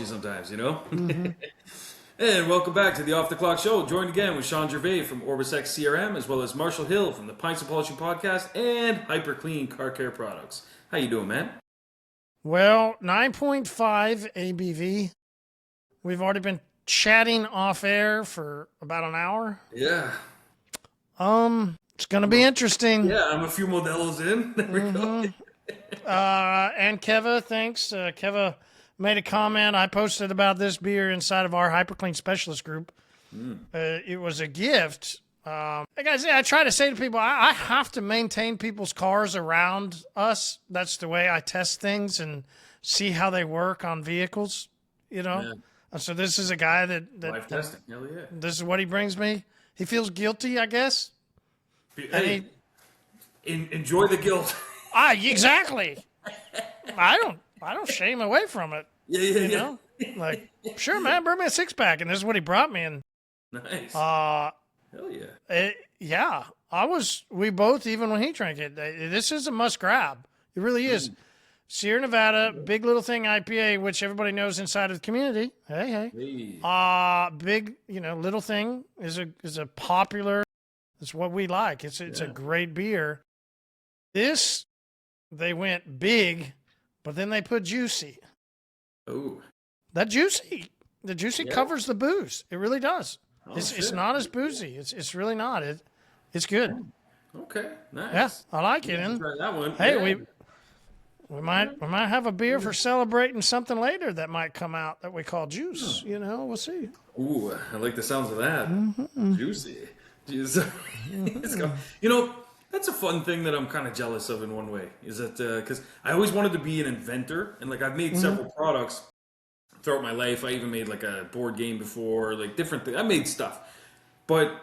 sometimes, you know? Mm-hmm. And welcome back to the Off the Clock Show. Joined again with Sean Gervais from OrbisX CRM, as well as Marshall Hill from the Pints and Polishing Podcast and Hyper Clean Car Care Products. How you doing, man? Well, 9.5 ABV. We've already been chatting off air for about an hour. Yeah. It's going to be interesting. Yeah, I'm a few Modelo's in. There we go. And Keva, thanks. Keva made a comment. I posted about this beer inside of our HyperClean specialist group. It was a gift. Like I say, I try to say to people, I have to maintain people's cars around us. That's the way I test things and see how they work on vehicles, you know? Yeah. And so this is a guy that Life testing. Hell yeah. this is what he brings me. He feels guilty, I guess. Hey, enjoy the guilt. Exactly. I don't shame away from it. Yeah. You know? Like, sure, man, bring me a six pack, and this is what he brought me. And Nice. hell yeah. We both, even when he drank it, this is a must grab. It really is. Sierra Nevada, Big Little Thing IPA, which everybody knows inside of the community. Hey. Big, Little Thing is a popular. It's what we like. It's a great beer. This, they went big, but then they put juicy. Oh. The juicy covers the booze. It really does. It's not as boozy. It's really not. It's good. Okay. Nice. Yeah, I like it. And Try that one. hey, Yeah. we might have a beer for celebrating something later that might come out that we call juice. We'll see. Ooh, I like the sounds of that. Juicy. Jeez. That's a fun thing that I'm kind of jealous of in one way. Is that because I always wanted to be an inventor, and like I've made several products throughout my life. I even made like a board game before, like different things. I made stuff, but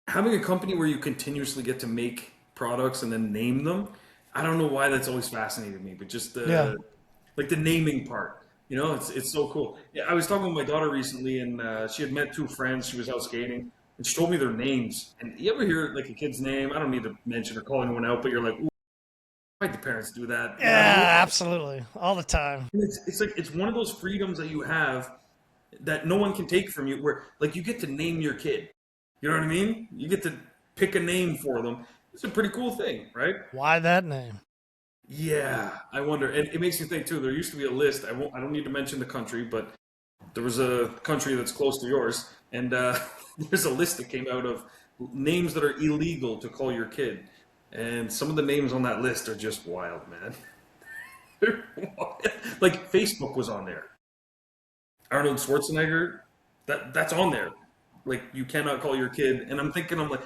having a company where you continuously get to make products and then name them, I don't know why that's always fascinated me. But just like the naming part. It's so cool. Yeah, I was talking with my daughter recently, and she had met two friends. She was out skating, and she told me their names. And you ever hear like a kid's name? I don't need to mention or call anyone out, but you're like, ooh, why'd the parents do that? Yeah, absolutely, all the time. It's like it's one of those freedoms that you have that no one can take from you. Where like you get to name your kid. You know what I mean? You get to pick a name for them. It's a pretty cool thing, right? Why that name? Yeah, I wonder. And it makes me think too. There used to be a list. I don't need to mention the country, but there was a country that's close to yours, and there's a list that came out of names that are illegal to call your kid. And some of the names on that list are just wild, man. They're wild. Like Facebook was on there. Arnold Schwarzenegger, that's on there. Like you cannot call your kid. And I'm like,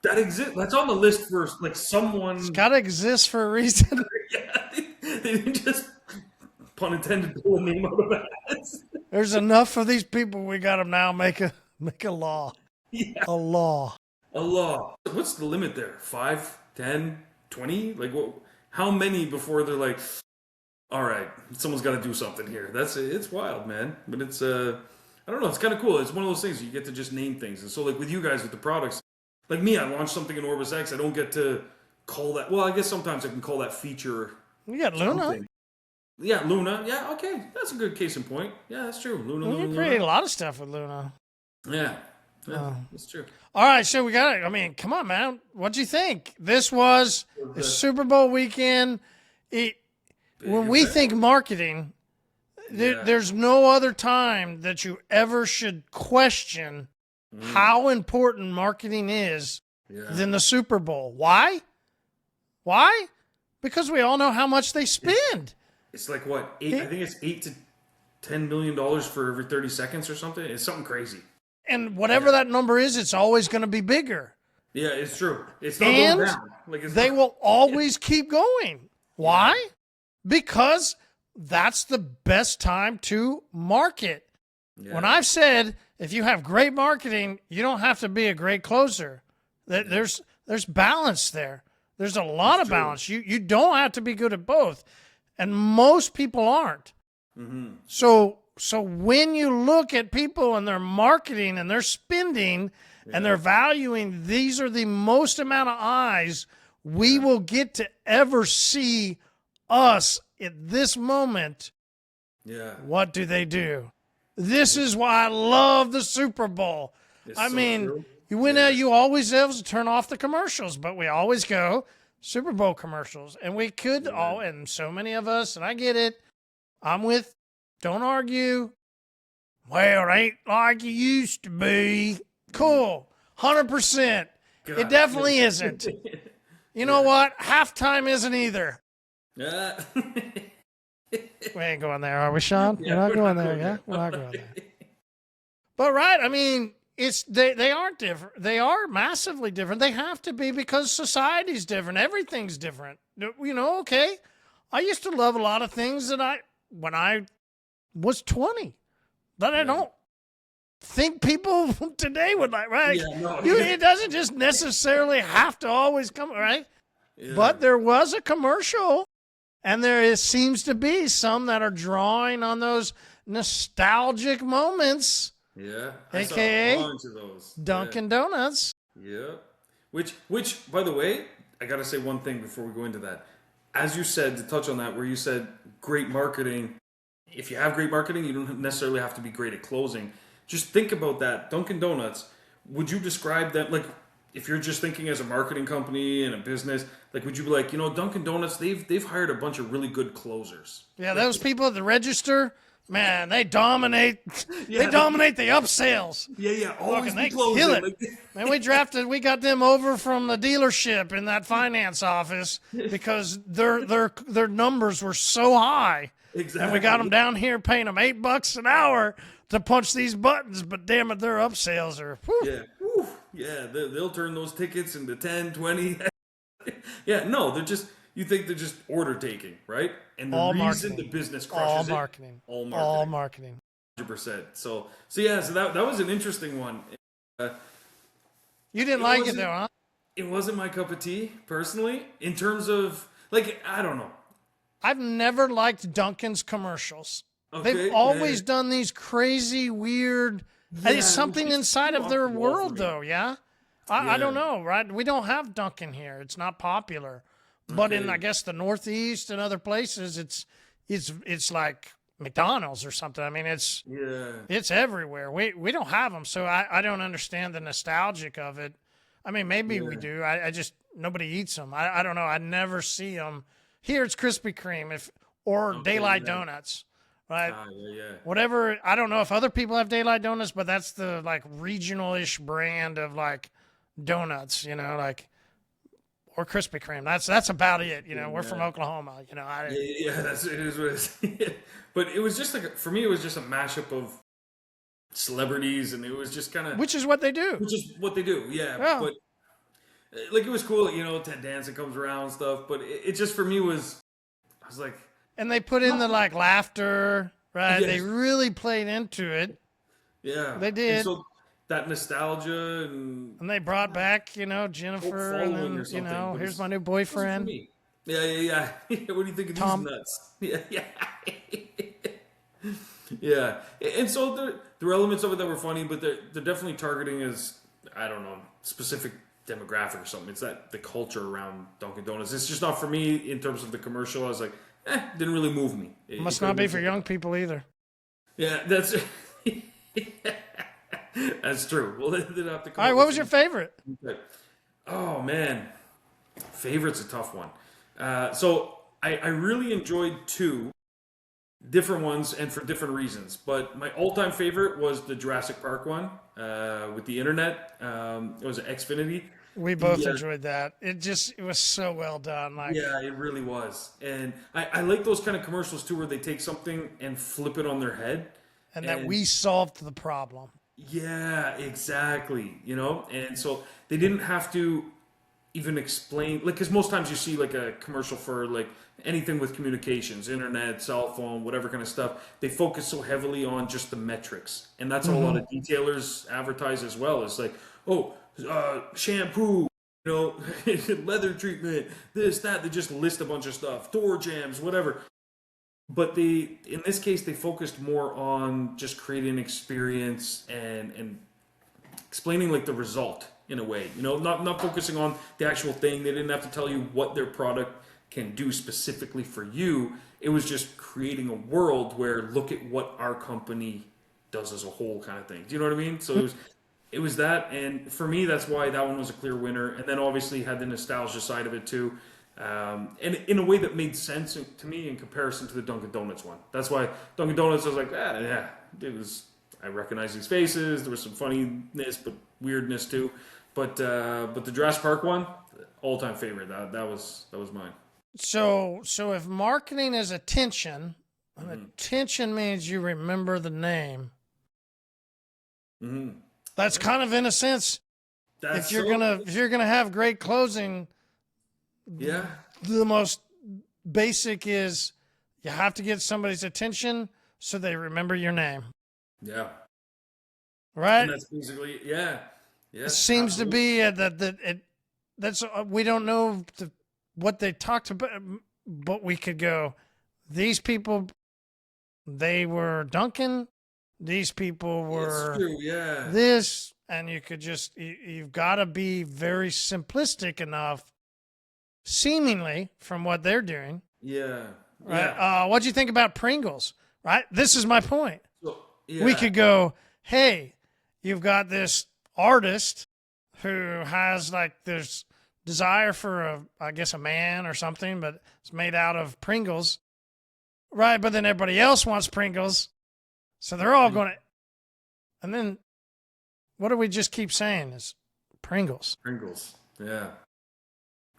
that exists. That's on the list for like someone. It's got to exist for a reason. Yeah, they didn't just, pun intended, pull a name out of that. There's enough for these people. We got to now make a law. Yeah. A law. A law. What's the limit there? 5, 10, 20? Like what? How many before they're like, all right, someone's got to do something here. It's wild, man. But it's I don't know. It's kind of cool. It's one of those things you get to just name things. And so like with you guys with the products. Like me, I launched something in Orbis X. I don't get to call that. Well, I guess sometimes I can call that feature. You got Luna. Something. Yeah, Luna. Yeah, okay. That's a good case in point. Yeah, that's true. Luna. You create a lot of stuff with Luna. Yeah, that's true. All right, so we got it. I mean, come on, man. What'd you think? This was the Super Bowl weekend. When we think marketing, there's no other time that you ever should question how important marketing is than the Super Bowl. Why? Because we all know how much they spend. It's like what? I think it's $8 to $10 million for every 30 seconds or something. It's something crazy. And whatever that number is, it's always going to be bigger. Yeah, it's true. It's not going down. They will always keep going. Why? Because that's the best time to market. Yeah. When I've said, if you have great marketing, you don't have to be a great closer. There's balance there. There's a lot of balance. You don't have to be good at both. And most people aren't. Mm-hmm. So when you look at people and their marketing and their spending and they're valuing, these are the most amount of eyes we will get to ever see us at this moment. Yeah. What do they do? This is why I love the Super Bowl. It's I so mean, true. you win Yeah. out, you always have to turn off the commercials, but we always go Super Bowl commercials. And we could all, and so many of us, and I get it, I'm with, don't argue. Well, it ain't like it used to be. Cool. 100%. God. It definitely isn't. You know what? Halftime isn't either. Yeah. We ain't going there, are we, Sean? Yeah, we're not we're going not there, going yeah? there. We're not going there. But right, I mean, it's they aren't different. They are massively different. They have to be because society's different. Everything's different. You know, okay. I used to love a lot of things that when I was 20 that I don't think people today would like, right? Yeah, no. It doesn't just necessarily have to always come, right? Yeah. But there was a commercial, and seems to be some that are drawing on those nostalgic moments, Yeah. AKA I saw a bunch of those. Dunkin' Donuts. Yeah. Which, by the way, I got to say one thing before we go into that. As you said, to touch on that, where you said great marketing, if you have great marketing, you don't necessarily have to be great at closing. Just think about that. Dunkin' Donuts, would you describe that, like, if you're just thinking as a marketing company and a business, like, would you be like, Dunkin' Donuts, they've hired a bunch of really good closers. Yeah, those people at the register, man, they dominate. They dominate the upsells. Yeah. Always They be closing. kill it. Man, we got them over from the dealership in that finance office because their numbers were so high. Exactly. And we got them down here paying them $8 an hour to punch these buttons, but damn it, their upsells are. Whew. Yeah. Whew. Yeah, they'll turn those tickets into 10, 20. Yeah, no, you think they're just order taking, right? And the All reason marketing. the business All crushes marketing. All marketing. All marketing. 100%. So that was an interesting one. You didn't like it though, huh? It wasn't my cup of tea, personally, in terms of, like, I don't know. I've never liked Dunkin's commercials. Okay, They've always done these crazy, weird. It's something inside of their world, though. Yeah, I don't know, right? We don't have Dunkin' here. It's not popular, but in I guess the Northeast and other places, it's like McDonald's or something. I mean, it's everywhere. We don't have them, so I don't understand the nostalgic of it. I mean, maybe we do. I just nobody eats them. I don't know. I never see them. Here it's Krispy Kreme or Daylight Donuts, right? Whatever. I don't know if other people have Daylight Donuts, but that's the like regional-ish brand of like donuts, like or Krispy Kreme. That's about it. We're from Oklahoma. That's it is what it is. But it was just like for me, it was just a mashup of celebrities, and it was just kind of which is what they do. Which is what they do. Yeah. But like it was cool, Ted Danson comes around and stuff, but it just for me I was like, and they put in the like laughter, right? Yes. They really played into it. Yeah, they did. And so that nostalgia and they brought back, Jennifer, and then here's my new boyfriend. Yeah. What do you think of Tom? These nuts? Yeah. Yeah, and so there are elements of it that were funny, but they're definitely targeting as, I don't know, specific demographic or something. It's the culture around Dunkin' Donuts. It's just not for me in terms of the commercial. I was like, didn't really move me. It must not be for young people either. Yeah, that's that's true. Well, they'd have to come. All right, what was your favorite? Oh man, favorite's a tough one. So I really enjoyed two different ones and for different reasons. But my all-time favorite was the Jurassic Park one with the internet. It was an Xfinity. We both enjoyed that. It was so well done. Yeah, it really was. And I like those kind of commercials too, where they take something and flip it on their head. And that we solved the problem. Yeah, exactly. And so they didn't have to even explain, because most times you see like a commercial for like anything with communications, internet, cell phone, whatever kind of stuff. They focus so heavily on just the metrics, and that's how a lot of detailers advertise as well. It's like, shampoo, leather treatment, this, that. They just list a bunch of stuff, door jams, whatever. But in this case, they focused more on just creating an experience and explaining like the result in a way, not focusing on the actual thing. They didn't have to tell you what their product can do specifically for you. It was just creating a world where look at what our company does as a whole kind of thing. Do you know what I mean? So it was that, and for me, that's why that one was a clear winner. And then obviously had the nostalgia side of it too, and in a way that made sense to me in comparison to the Dunkin' Donuts one. That's why Dunkin' Donuts I was like, yeah, it was. I recognize these faces. There was some funniness, but weirdness too. But the Jurassic Park one, all time favorite. That was mine. So if marketing is attention, and attention means you remember the name. Mm-hmm. That's kind of in a sense. If you're gonna have great closing, yeah, the most basic is you have to get somebody's attention so they remember your name. Yeah. Right. And that's basically yeah. It seems absolutely. To be that's we don't know what they talked about, but we could go. These people, they were Dunkin'. These people were this, and you could just you've got to be very simplistic enough, seemingly from what they're doing. Yeah. Right. Yeah. What'd you think about Pringles? Right. This is my point. So, yeah. We could go, hey, you've got this artist who has like this desire for a man or something, but it's made out of Pringles. Right. But then everybody else wants Pringles. So they're all going to, and then what do we just keep saying is Pringles. Pringles. Yeah.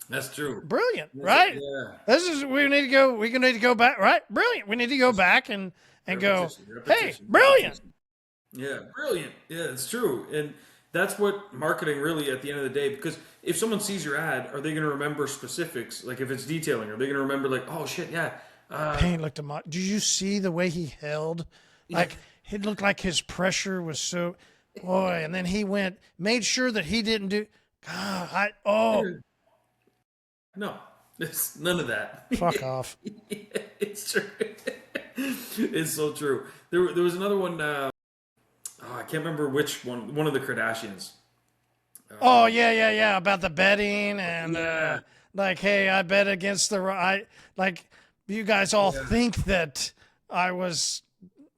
That's true. Brilliant. Right. Yeah. This is, we need to go back. Right. Brilliant. We need to go back and go, hey, brilliant. Yeah. Brilliant. Yeah, it's true. And that's what marketing really at the end of the day, because if someone sees your ad, are they going to remember specifics? Like if it's detailing, are they going to remember like, oh shit, yeah. Payne looked at him. Did you see the way he held? Like it looked like his pressure was so, boy. And then he made sure that he didn't do. God, no, it's none of that. Fuck off. It's true. It's so true. There was another one. I can't remember which one. One of the Kardashians. Yeah. About the betting and like, hey, I bet against like you guys all think that I was.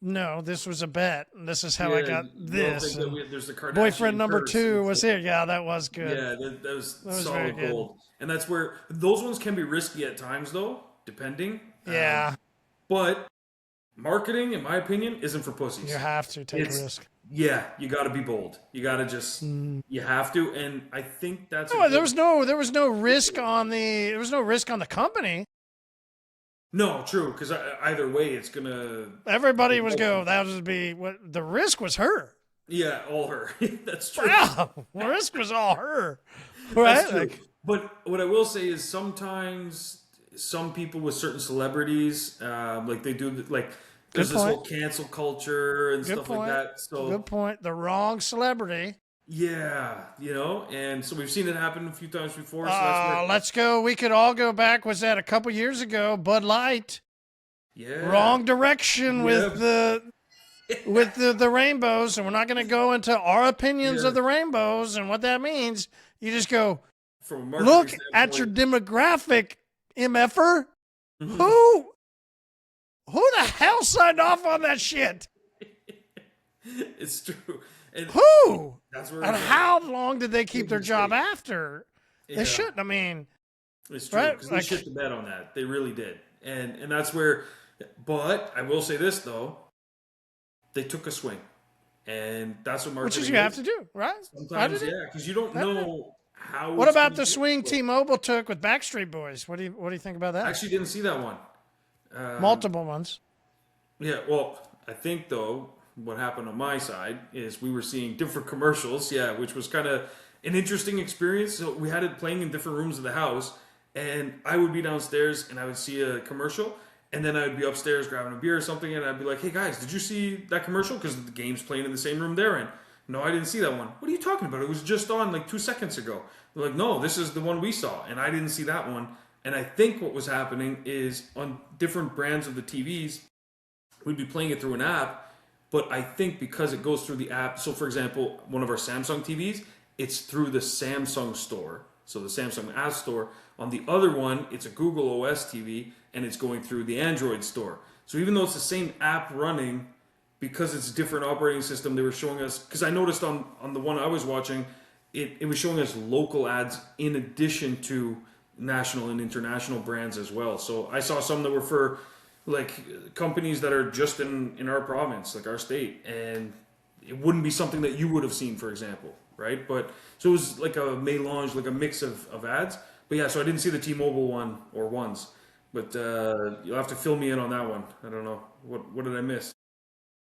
No, this was a bet. This is how I got this. There's the Kardashian boyfriend number 2 was here. Yeah, that was good. Yeah, that was solid gold. And that's where those ones can be risky at times, though, depending. Yeah. But marketing, in my opinion, isn't for pussies. You have to take a risk. Yeah, you got to be bold. You got to just you have to, and I think that's. No, there was no risk on the company. No, true, because either way, it's gonna. Everybody was that would be what the risk was her. Yeah, all her. That's true. Wow, the risk was all her. Right. That's true. But what I will say is sometimes some people with certain celebrities, like they do, like there's this whole cancel culture and stuff like that. So good point. The wrong celebrity. Yeah, and so we've seen it happen a few times before. So let's go. We could all go back. Was that a couple years ago? Bud Light. Yeah. Wrong direction with the rainbows, and we're not going to go into our opinions of the rainbows and what that means. You just go, look at your demographic, MFer. Mm-hmm. Who the hell signed off on that shit? It's true. And who? That's where. And how long did they keep their job after? Yeah. They shouldn't. I mean, it's true because they shit the bed on that. They really did, and that's where. But I will say this though, they took a swing, and that's what marketing. Which is you have to do, right? Sometimes, because you don't know how. What about the swing T-Mobile took with Backstreet Boys? What do you think about that? I actually didn't see that one. Multiple ones. Yeah, well, I think though. What happened on my side is we were seeing different commercials, which was kind of an interesting experience. So we had it playing in different rooms of the house, and I would be downstairs and I would see a commercial, and then I would be upstairs grabbing a beer or something, and I'd be like, hey guys, did you see that commercial? Because the game's playing in the same room they're in. No, I didn't see that one. What are you talking about? It was just on like 2 seconds ago. They're like, no, this is the one we saw, and I didn't see that one. And I think what was happening is on different brands of the TVs, we'd be playing it through an app. But I think because it goes through the app, so for example, one of our Samsung TVs, it's through the Samsung store, so the Samsung App Store. On the other one, it's a Google OS TV, and it's going through the Android store. So even though it's the same app running, because it's a different operating system, they were showing us, because I noticed on the one I was watching, it was showing us local ads in addition to national and international brands as well. So I saw some that were for like companies that are just in our province, like our state, and it wouldn't be something that you would have seen, for example, right? But so it was like a melange, like a mix of ads. But yeah, so I didn't see the T-Mobile one or ones, but you'll have to fill me in on that one. I don't know what did I miss.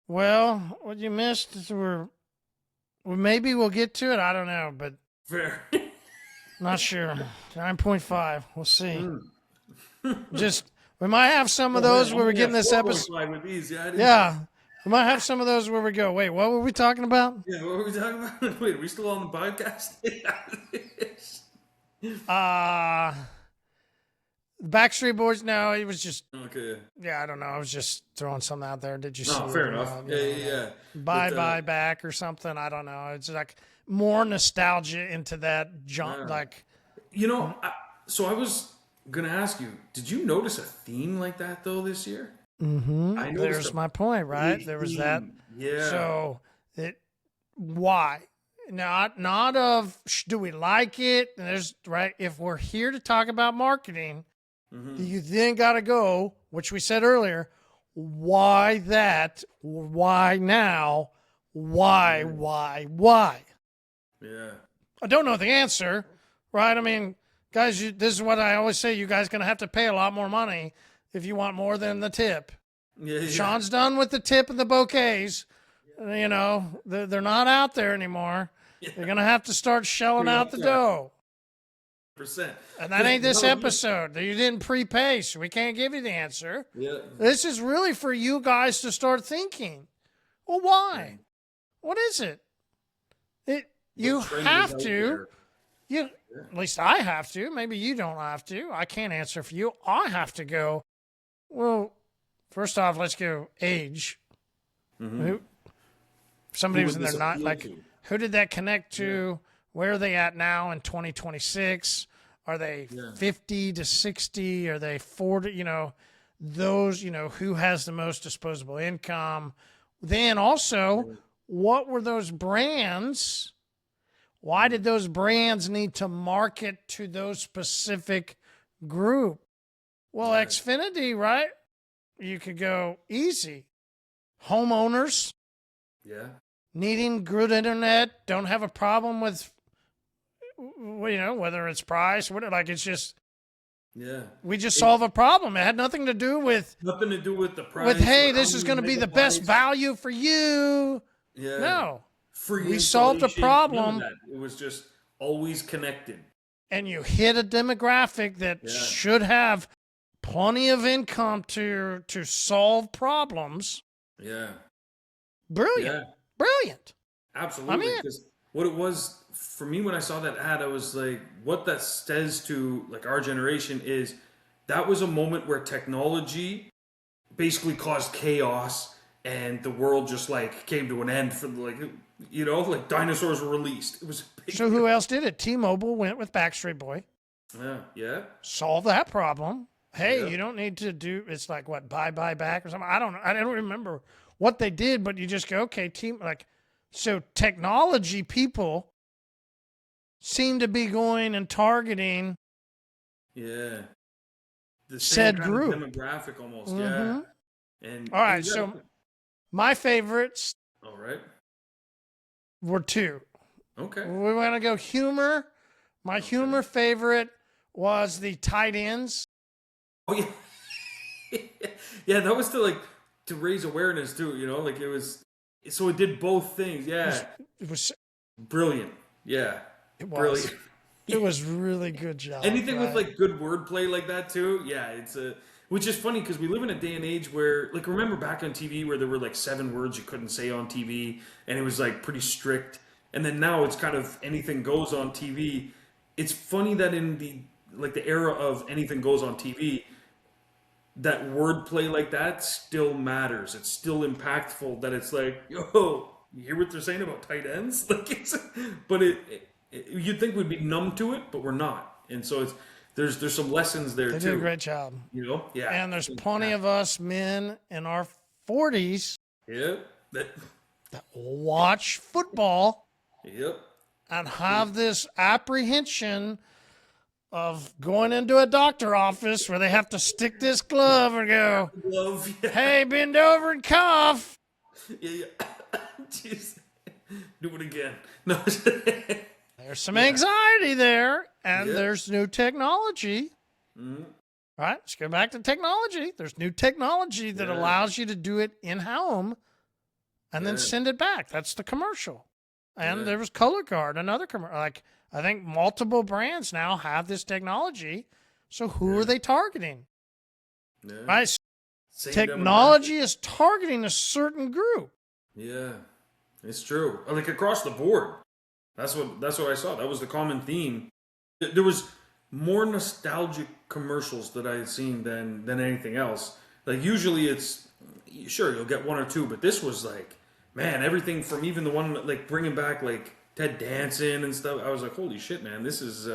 Well, what you missed is maybe we'll get to it. I don't know, but Fair. not sure. 9.5. We'll see. Just we might have some of those where we're getting this episode. With these. Yeah, we might have some of those where we go, wait, what were we talking about? Yeah, what were we talking about? Wait, are we still on the podcast? Backstreet Boys. No, it was just. Okay. Yeah, I don't know. I was just throwing something out there. Did you see? Fair enough. Yeah. Bye back or something. I don't know. It's like more nostalgia into that jump. Like, so I was gonna ask you, did you notice a theme like that though this year? Mm-hmm. There's my point, right? There was that. Yeah. So why? Not of do we like it? And there's right. If we're here to talk about marketing, you then got to go, which we said earlier. Why that? Why now? Why? Yeah. I don't know the answer, right? I mean, guys, this is what I always say. You guys going to have to pay a lot more money if you want more than the tip. Yeah. Sean's done with the tip and the bouquets. You know, they're not out there anymore. Yeah. They're going to have to start shelling out the dough. Percent. And that ain't this episode. You didn't prepay, so we can't give you the answer. Yeah. This is really for you guys to start thinking. Well, why? What is it? You have to. At least I have to. Maybe you don't have to. I can't answer for you. I have to go. Well, first off, let's go age. Somebody was in there not like. Who did that connect to? Yeah. Where are they at now in 2026? Are they 50 to 60? Are they 40? Those, who has the most disposable income? Then also, what were those brands? Why did those brands need to market to those specific group? Well, Xfinity, right? You could go easy. Homeowners. Yeah. Needing good internet, don't have a problem with, whether it's price, it's just, we just solve a problem. It had nothing to do with the price. With, hey, this is going to be the best value for you. Yeah. No. Free we solved a problem. It was just always connected. And you hit a demographic that should have plenty of income to solve problems. Yeah. Brilliant. Yeah. Brilliant. Absolutely. Because what it was for me when I saw that ad, I was like, what that says to like our generation is that was a moment where technology basically caused chaos and the world just like came to an end for like dinosaurs were released. It was a big So who else did it? T-Mobile went with Backstreet Boy. Yeah. Solve that problem. Hey, you don't need to do, it's like what, bye back or something. I don't know. I don't remember what they did, but you just go, okay, so technology people seem to be going and targeting the said same group. Kind of demographic almost, And all right, so my favorites were two. Okay. We want to go humor. My humor favorite was the tight ends. Oh, yeah. Yeah, that was to raise awareness too, it was, so it did both things. Yeah. It was brilliant. Yeah. It was. Brilliant. It was really good job. Anything with good wordplay like that too. Yeah. It's which is funny because we live in a day and age where remember back on TV where there were 7 words you couldn't say on TV and it was pretty strict. And then now it's kind of anything goes on TV. It's funny that in the era of anything goes on TV, that wordplay like that still matters. It's still impactful that it's yo, you hear what they're saying about tight ends? But you'd think we'd be numb to it, but we're not. And so there's some lessons there They too. did a great job. You know, yeah. And there's plenty of us men in our 40s Yep. that watch football Yep. and have this apprehension of going into a doctor office where they have to stick this glove and go, Love. Yeah. hey, bend over and cough. Yeah. Jeez. Do it again. No. There's some anxiety there, and Yeah. there's new technology. Mhm. Right? Let's go back to technology. There's new technology that allows you to do it in home and then send it back. That's the commercial. And there was Color Guard, another commercial. Like, I think multiple brands now have this technology. So who are they targeting? Yeah. Right? Same Technology is targeting a certain group. Yeah, it's true. Like across the board. That's what I saw. That was the common theme. There was more nostalgic commercials that I had seen than anything else. Like usually it's sure you'll get one or two, but this was like, man, everything from even the one like bringing back like Ted Danson and stuff. I was like, holy shit, man, this is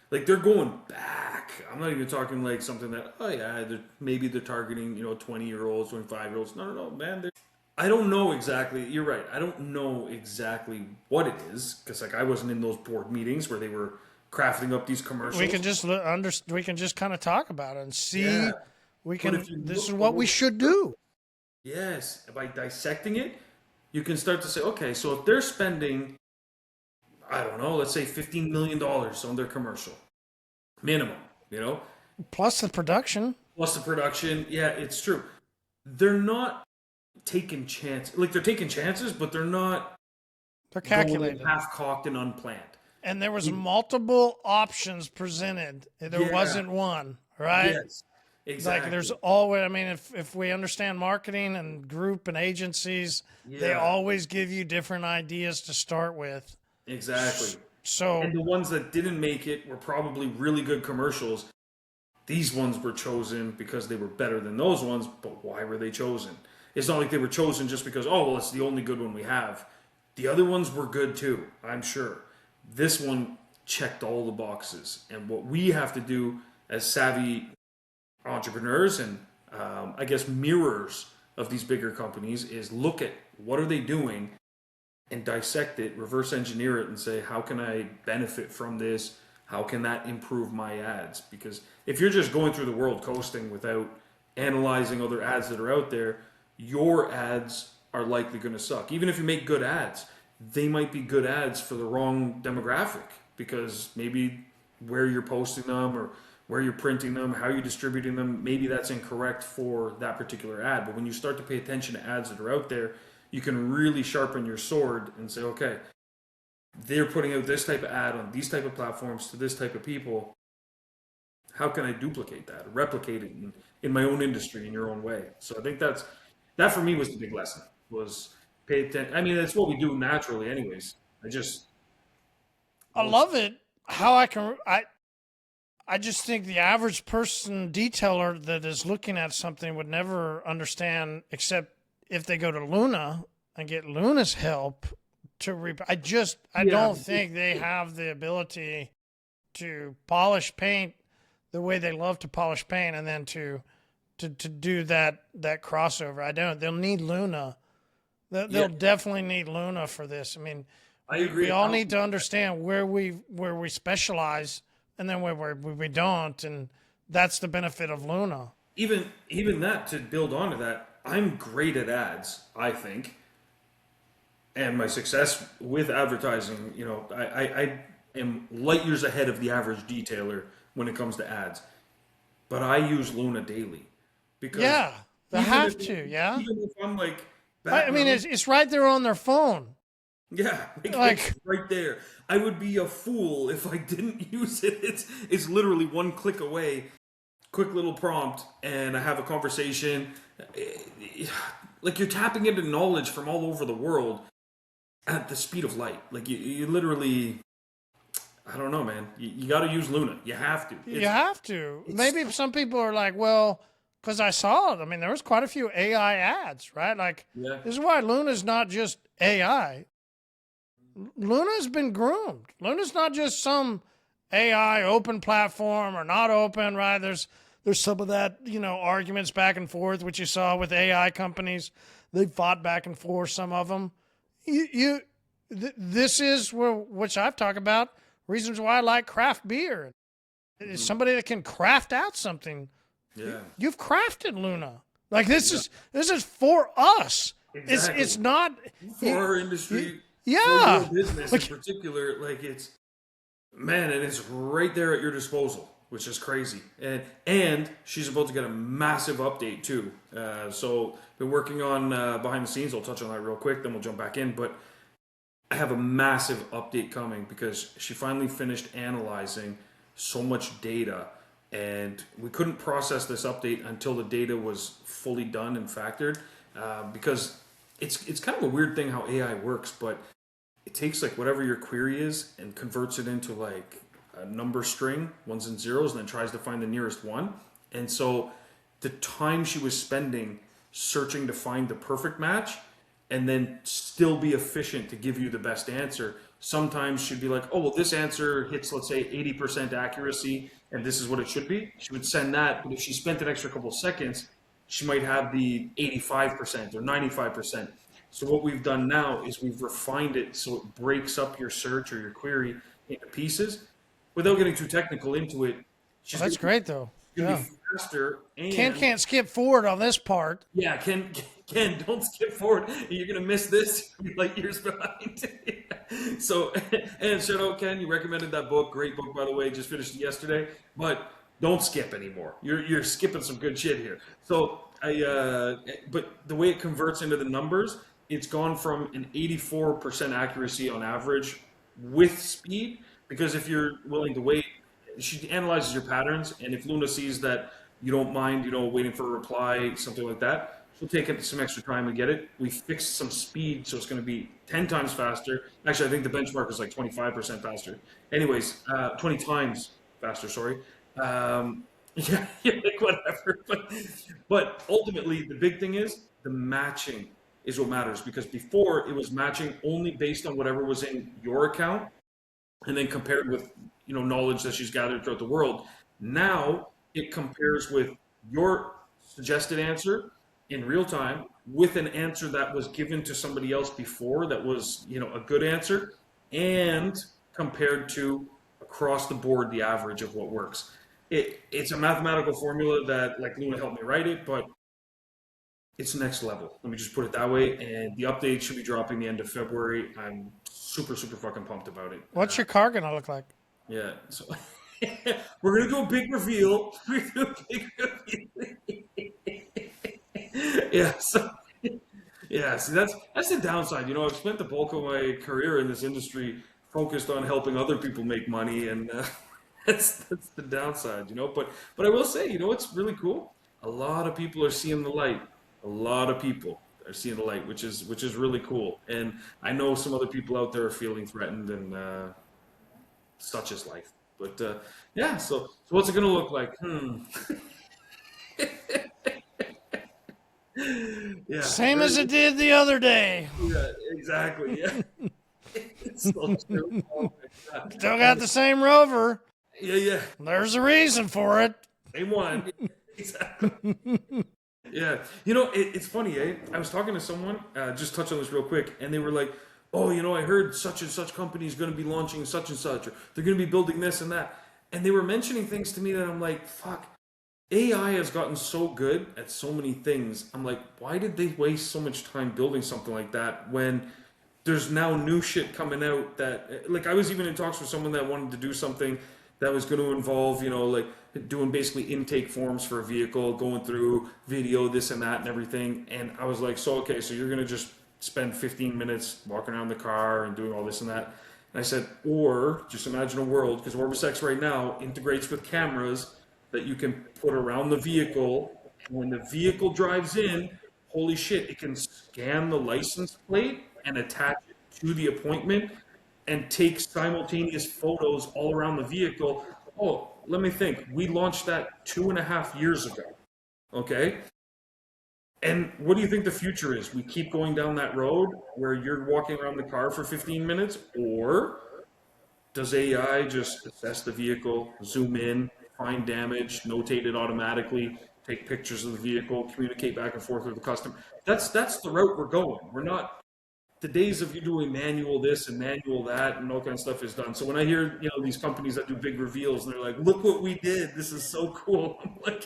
like they're going back. I'm not even talking like something that maybe they're targeting 20-year-olds, 25-year-olds. No, man. I don't know exactly. You're right. I don't know exactly what it is because like I wasn't in those board meetings where they were crafting up these commercials. We can just kind of talk about it and see. Yeah. This is what we should do. Yes, by dissecting it, you can start to say, okay, so if they're spending, I don't know, let's say $15 million on their commercial, minimum, Plus the production. Yeah, it's true. They're not taking chances. Like they're taking chances, but they're not. They're calculated, half-cocked and unplanned. And there was multiple options presented. There wasn't one, right? Yes, exactly. Like there's always. I mean, if we understand marketing and group and agencies, they always give you different ideas to start with. Exactly. So, and the ones that didn't make it were probably really good commercials. These ones were chosen because they were better than those ones, but why were they chosen? It's not like they were chosen just because, it's the only good one we have. The other ones were good too, I'm sure. This one checked all the boxes. And what we have to do as savvy entrepreneurs and I guess mirrors of these bigger companies is look at what are they doing and dissect it, reverse engineer it, and say, how can I benefit from this? How can that improve my ads? Because if you're just going through the world coasting without analyzing other ads that are out there, your ads are likely going to suck. Even if you make good ads, they might be good ads for the wrong demographic because maybe where you're posting them or where you're printing them, how you're distributing them, maybe that's incorrect for that particular ad. But when you start to pay attention to ads that are out there, you can really sharpen your sword and say, okay, they're putting out this type of ad on these type of platforms to this type of people. How can I duplicate that, or replicate it in my own industry in your own way? So I think that for me was the big lesson, was pay attention. I mean, that's what we do naturally anyways. I love it. How I just think the average person detailer that is looking at something would never understand except if they go to Luna and get Luna's help to I don't think they have the ability to polish paint the way they love to polish paint and then to do that crossover. I don't. They'll need Luna. They'll definitely need Luna for this. I mean, I agree. We all need to understand where we specialize and then where we don't, and that's the benefit of Luna. Even that, to build onto that, I'm great at ads, I think. And my success with advertising, I am light years ahead of the average detailer when it comes to ads. But I use Luna daily. Because they have to, Even if I'm like... I mean, it's right there on their phone. Yeah, it's right there. I would be a fool if I didn't use it. It's literally one click away, quick little prompt, and I have a conversation. Like you're tapping into knowledge from all over the world at the speed of light. Like you literally, I don't know, man. You got to use Luna. You have to. You have to. Maybe some people are like, well, because I saw it. I mean, there was quite a few AI ads, right? Like, this is why Luna's not just AI. Luna's been groomed. Luna's not just some AI open platform or not open, right? There's some of that, arguments back and forth, which you saw with AI companies. They fought back and forth, some of them. This is which I've talked about, reasons why I like craft beer. It's somebody that can craft out something. Yeah. You've crafted Luna. Like this is for us. Exactly. It's not for our industry. Yeah. For your business in particular, like it's and it's right there at your disposal, which is crazy. And she's about to get a massive update too. So been working on behind the scenes. I'll touch on that real quick, then we'll jump back in. But I have a massive update coming because she finally finished analyzing so much data, and we couldn't process this update until the data was fully done and factored. Because it's kind of a weird thing how AI works, but it takes like whatever your query is and converts it into like a number string, ones and zeros, and then tries to find the nearest one. And so the time she was spending searching to find the perfect match and then still be efficient to give you the best answer. Sometimes she'd be like, oh, well, this answer hits, let's say, 80% accuracy, and this is what it should be. She would send that, but if she spent an extra couple seconds, she might have the 85% or 95%. So what we've done now is we've refined it so it breaks up your search or your query into pieces. Without getting too technical into it, that's great though. Be faster. And can't skip forward on this part. Yeah, Ken, don't skip forward. You're gonna miss this. You're like years behind. So, and shout out Ken. You recommended that book. Great book, by the way. Just finished it yesterday. But don't skip anymore. You're skipping some good shit here. So but the way it converts into the numbers, it's gone from an 84% accuracy on average with speed. Because if you're willing to wait, she analyzes your patterns, and if Luna sees that you don't mind, waiting for a reply, something like that, she'll take it some extra time to get it. We fixed some speed, so it's going to be 10 times faster. Actually, I think the benchmark is like 25% faster. Anyways, 20 times faster, sorry. Yeah, like whatever. But ultimately, the big thing is the matching is what matters, because before it was matching only based on whatever was in your account and then compared with knowledge that she's gathered throughout the world. Now it compares with your suggested answer in real time with an answer that was given to somebody else before that was a good answer, and compared to across the board the average of what works. It's a mathematical formula that like Luna helped me write it, but it's next level. Let me just put it that way. And the update should be dropping the end of February. I'm super fucking pumped about it. What's your car gonna look like? Yeah, so we're gonna do a big reveal. Yeah, so yeah, see that's the downside. I've spent the bulk of my career in this industry focused on helping other people make money, and that's the downside. But I will say, what's really cool? A lot of people are seeing the light. A lot of people are seeing the light, which is really cool. And I know some other people out there are feeling threatened, and such is life. But yeah, so what's it gonna look like? Yeah, same as it did the other day. Yeah, exactly. Yeah. It's so true. Oh my God. Still got the same Rover. Yeah. There's a reason for it. Same one. Exactly. Yeah. It's funny, eh? I was talking to someone, just touch on this real quick, and they were like, oh, I heard such and such company is going to be launching such and such, or they're going to be building this and that. And they were mentioning things to me that I'm like, fuck, AI has gotten so good at so many things. I'm like, why did they waste so much time building something like that when there's now new shit coming out that, like, I was even in talks with someone that wanted to do something that was going to involve, like doing basically intake forms for a vehicle, going through video, this and that and everything. And I was like, so you're going to just spend 15 minutes walking around the car and doing all this and that. And I said, or just imagine a world, because Orbisex right now integrates with cameras that you can put around the vehicle. And when the vehicle drives in, holy shit, it can scan the license plate and attach it to the appointment and take simultaneous photos all around the vehicle. Oh, let me think. We launched that 2.5 years ago. Okay? And what do you think the future is? We keep going down that road where you're walking around the car for 15 minutes, or Does AI just assess the vehicle, zoom in, find damage, notate it automatically, take pictures of the vehicle, communicate back and forth with the customer? That's the route we're going. We're not the days of you doing manual this and manual that and all kind of stuff is done. So when I hear these companies that do big reveals and they're like, "Look what we did! This is so cool," I'm like,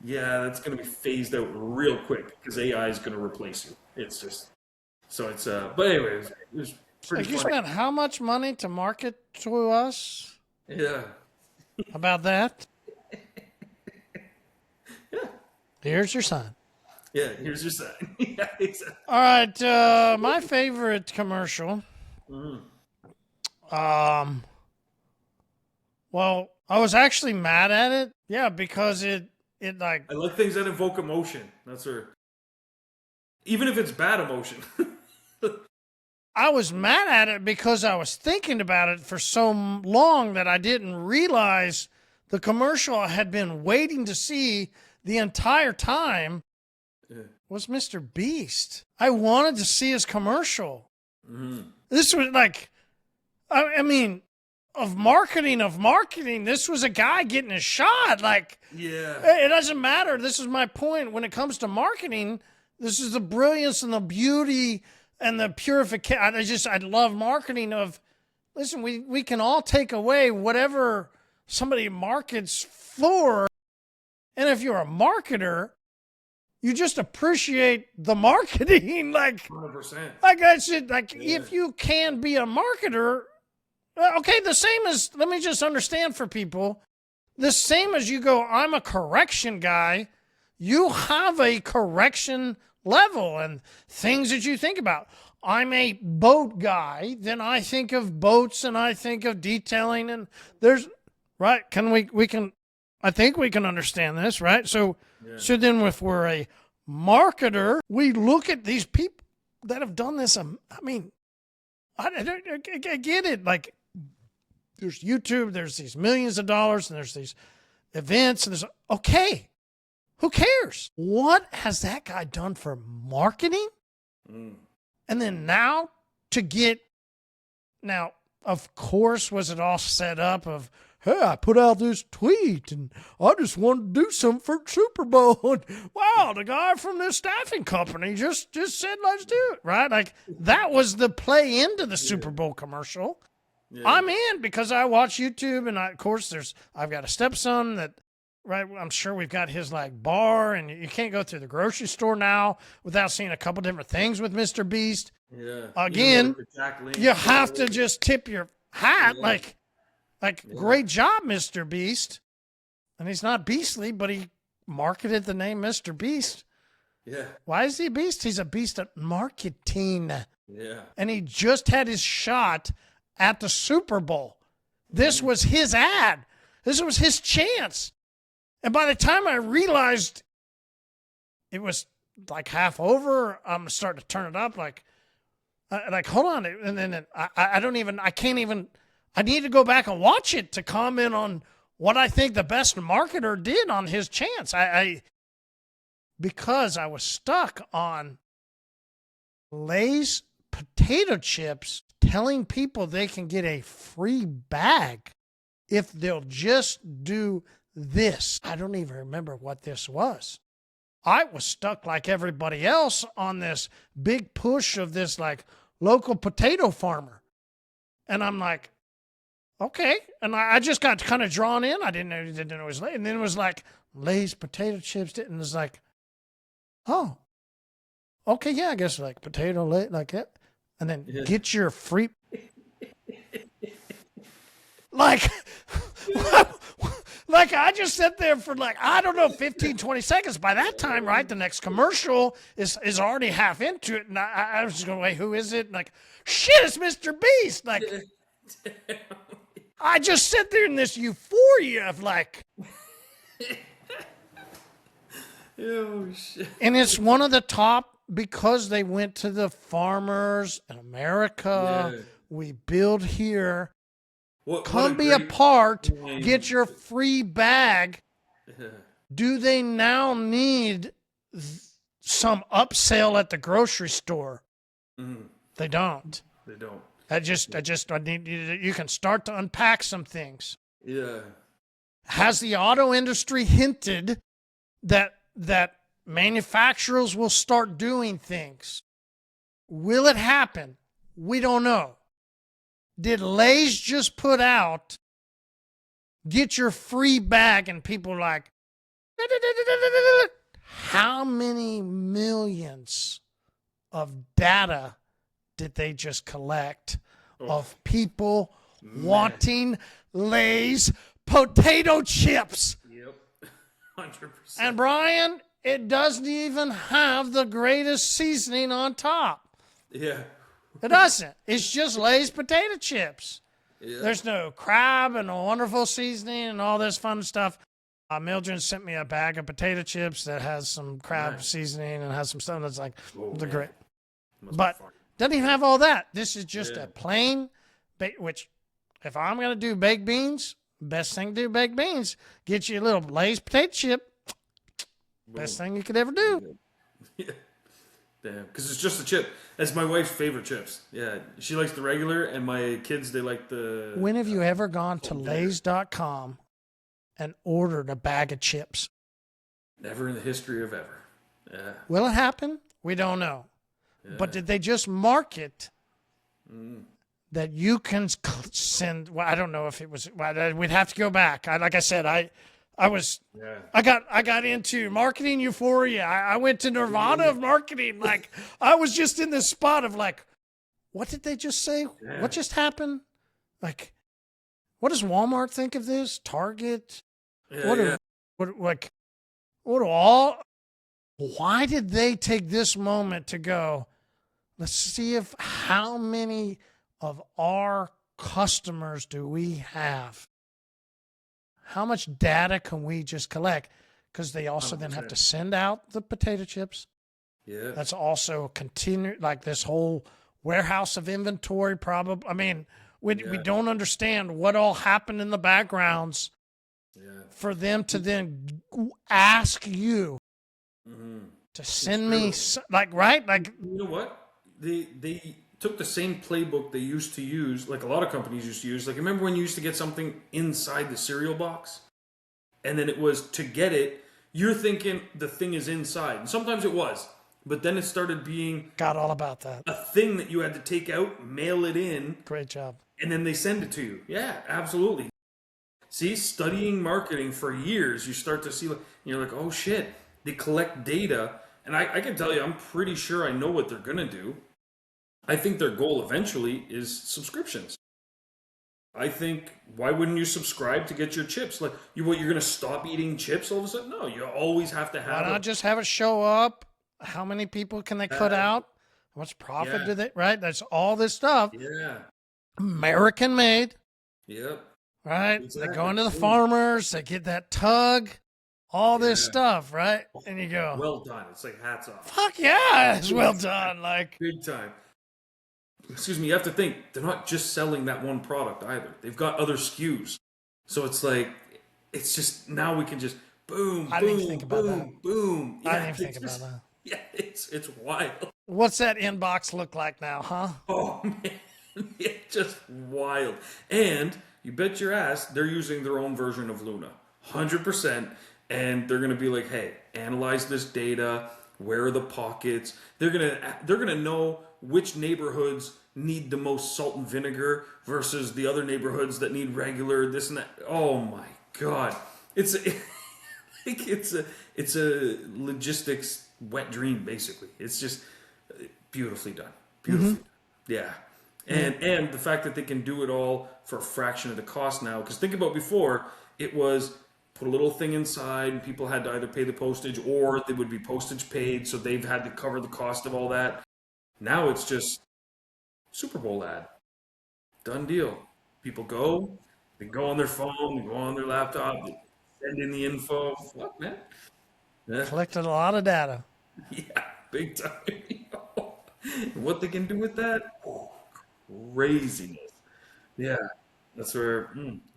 "Yeah, that's going to be phased out real quick because AI is going to replace you." It's just so it's But anyways, it was pretty Like you funny. spent how much money to market to us Yeah, about that? yeah, Here's your sign. yeah. Here's your sign. Yeah, exactly. All right, my favorite commercial. Well, I was actually mad at it. Yeah, because it like I like things that evoke emotion. That's her. Even if it's bad emotion. I was mad at it because I was thinking about it for so long that I didn't realize the commercial I had been waiting to see the entire time was Mr. Beast. I wanted to see his commercial. This was like, I mean, of marketing, this was a guy getting a shot. Like, Yeah. it doesn't matter. This is my point. When it comes to marketing, this is the brilliance and the beauty and the purification. I love marketing of, listen, we can all take away whatever somebody markets for. And if you're a marketer, you just appreciate the marketing. Like 100%. I said, if you can be a marketer, okay, the same as, let me just understand for people, the same as you go, I'm a correction guy, you have a correction level and things that you think about. I'm a boat guy, then I think of boats and I think of detailing and there's, right, I think we can understand this, right? So then if we're a marketer, we look at these people that have done this. I mean, I get it. Like, there's YouTube, there's these millions of dollars, and there's these events, and okay, who cares? What has that guy done for marketing? And then now of course, was it all set up of, hey, I put out this tweet and I just wanted to do something for Super Bowl. And wow, the guy from this staffing company just said, let's do it, right? Like, that was the play into the Super Bowl commercial. Yeah. I'm in because I watch YouTube and of course I've got a stepson that, right, I'm sure we've got his like bar and you can't go through the grocery store now without seeing a couple different things with Mr. Beast. Yeah. Again, you have to just tip your hat. Yeah. Like, great job, Mr. Beast. And he's not beastly, but he marketed the name Mr. Beast. Yeah. Why is he a beast? He's a beast at marketing. Yeah. And he just had his shot at the Super Bowl. This was his ad. This was his chance. And by the time I realized it was like half over, I'm starting to turn it up. Like, hold on. And then I need to go back and watch it to comment on what I think the best marketer did on his chance. Because I was stuck on Lay's potato chips telling people they can get a free bag if they'll just do this. I don't even remember what this was. I was stuck like everybody else on this big push of this like local potato farmer. And I'm like, okay. And I just got kind of drawn in. I didn't know it was Lay. And then it was like Lay's potato chips. And it was like, oh, okay. Yeah, I guess like potato Lay, like it. And then get your free. Like I just sat there for like, I don't know, 15, 20 seconds. By that time, right, the next commercial is already half into it. And I was just going, wait, who is it? And like, shit, it's Mr. Beast. Like, I just sit there in this euphoria of like, oh, shit. And it's one of the top because they went to the farmers in America. Yeah. We build here. Come be a part. Get your free bag. Do they now need some upsell at the grocery store? They don't. They don't. I need you can start to unpack some things. Yeah. Has the auto industry hinted that manufacturers will start doing things? Will it happen? We don't know. Did Lay's just put out, get your free bag, and people are like, how many millions of data did they just collect of people wanting Lay's potato chips? Yep. 100%. And Brian, it doesn't even have the greatest seasoning on top. Yeah. It doesn't. It's just Lay's potato chips. Yeah. There's no crab and a wonderful seasoning and all this fun stuff. Mildred sent me a bag of potato chips that has some crab seasoning and has some stuff that's like, they're great. But doesn't even have all that. This is just a plain, which if I'm going to do baked beans, best thing to do baked beans, get you a little Lay's potato chip. Best thing you could ever do. Yeah. Damn, because it's just a chip. That's my wife's favorite chips. Yeah, she likes the regular, and my kids, they like the... When have you ever gone to Lays.com and ordered a bag of chips? Never in the history of ever. Yeah. Will it happen? We don't know. Yeah. But did they just market that you can send... Well, I don't know if it was... Well, we'd have to go back. Like I said, I got into marketing euphoria. I went to Nirvana of marketing. Like, I was just in this spot of like, what did they just say? Yeah. What just happened? Like, what does Walmart think of this? Target? Yeah, why did they take this moment to go, let's see if how many of our customers do we have? How much data can we just collect? Because they also then have to send out the potato chips. Yeah. That's also like this whole warehouse of inventory probably. I mean, we don't understand what all happened in the backgrounds for them to then ask you to send me, right? Like, you know what? They took the same playbook they used to use, like a lot of companies used to use. Like, remember when you used to get something inside the cereal box? And then it was, to get it, you're thinking the thing is inside. And sometimes it was. But then it started being... Got all about that. A thing that you had to take out, mail it in. Great job. And then they send it to you. Yeah, absolutely. See, studying marketing for years, you start to see, you're like, oh shit, they collect data. And I can tell you, I'm pretty sure I know what they're going to do. I think their goal eventually is subscriptions. I think, why wouldn't you subscribe to get your chips? Like, you're going to stop eating chips all of a sudden? No, you always have to have. Why not just have it show up? How many people can they cut out? How much profit do they? Right, that's all this stuff. Yeah, American made. Yep. Right, They go into the farmers. They get that tug. All this stuff, right? And you go, well done. It's like hats off. Fuck yeah, it's well done. Like, big time. Excuse me, you have to think, they're not just selling that one product either. They've got other SKUs. So it's like, it's just, now we can just boom, I didn't even think about that. boom. I didn't even think about that. Yeah, it's wild. What's that inbox look like now, huh? Oh, man. It's just wild. And you bet your ass they're using their own version of Luna. 100%. And they're going to be like, hey, analyze this data. Where are the pockets? They're gonna know which neighborhoods need the most salt and vinegar versus the other neighborhoods that need regular this and that. Oh my god, it's a logistics wet dream basically. It's just beautifully done, done. Yeah. And the fact that they can do it all for a fraction of the cost now. Because think about before, it was put a little thing inside and people had to either pay the postage or they would be postage paid, so they've had to cover the cost of all that. Now it's just Super Bowl ad. Done deal. People go, they go on their phone, they go on their laptop, they send in the info. What, man? Yeah. Collected a lot of data. Yeah, big time. What they can do with that? Oh, craziness. Yeah, that's where...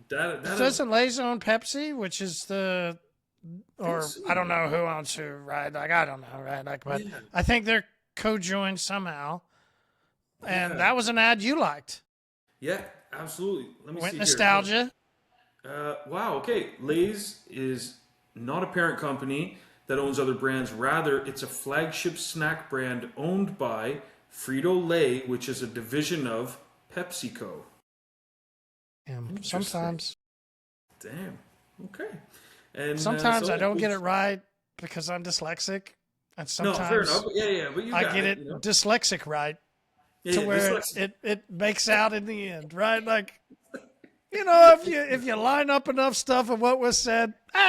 Doesn't Lay's own Pepsi, which is I don't know who owns who, right? Like, I don't know, right? Like, but I think they're co-joined somehow. And that was an ad you liked. Yeah, absolutely. Let me Went see nostalgia. here. Wow. Okay. Lay's is not a parent company that owns other brands. Rather, it's a flagship snack brand owned by Frito-Lay, which is a division of PepsiCo. Interesting. Sometimes. Damn. Okay. And Sometimes so I yeah, don't get it right because I'm dyslexic, and no, fair sometimes enough. Yeah, but you I got get it. it dyslexic right Yeah, to yeah. where Dyslexic. it makes out in the end, right? Like, you know, if you line up enough stuff of what was said, Yeah.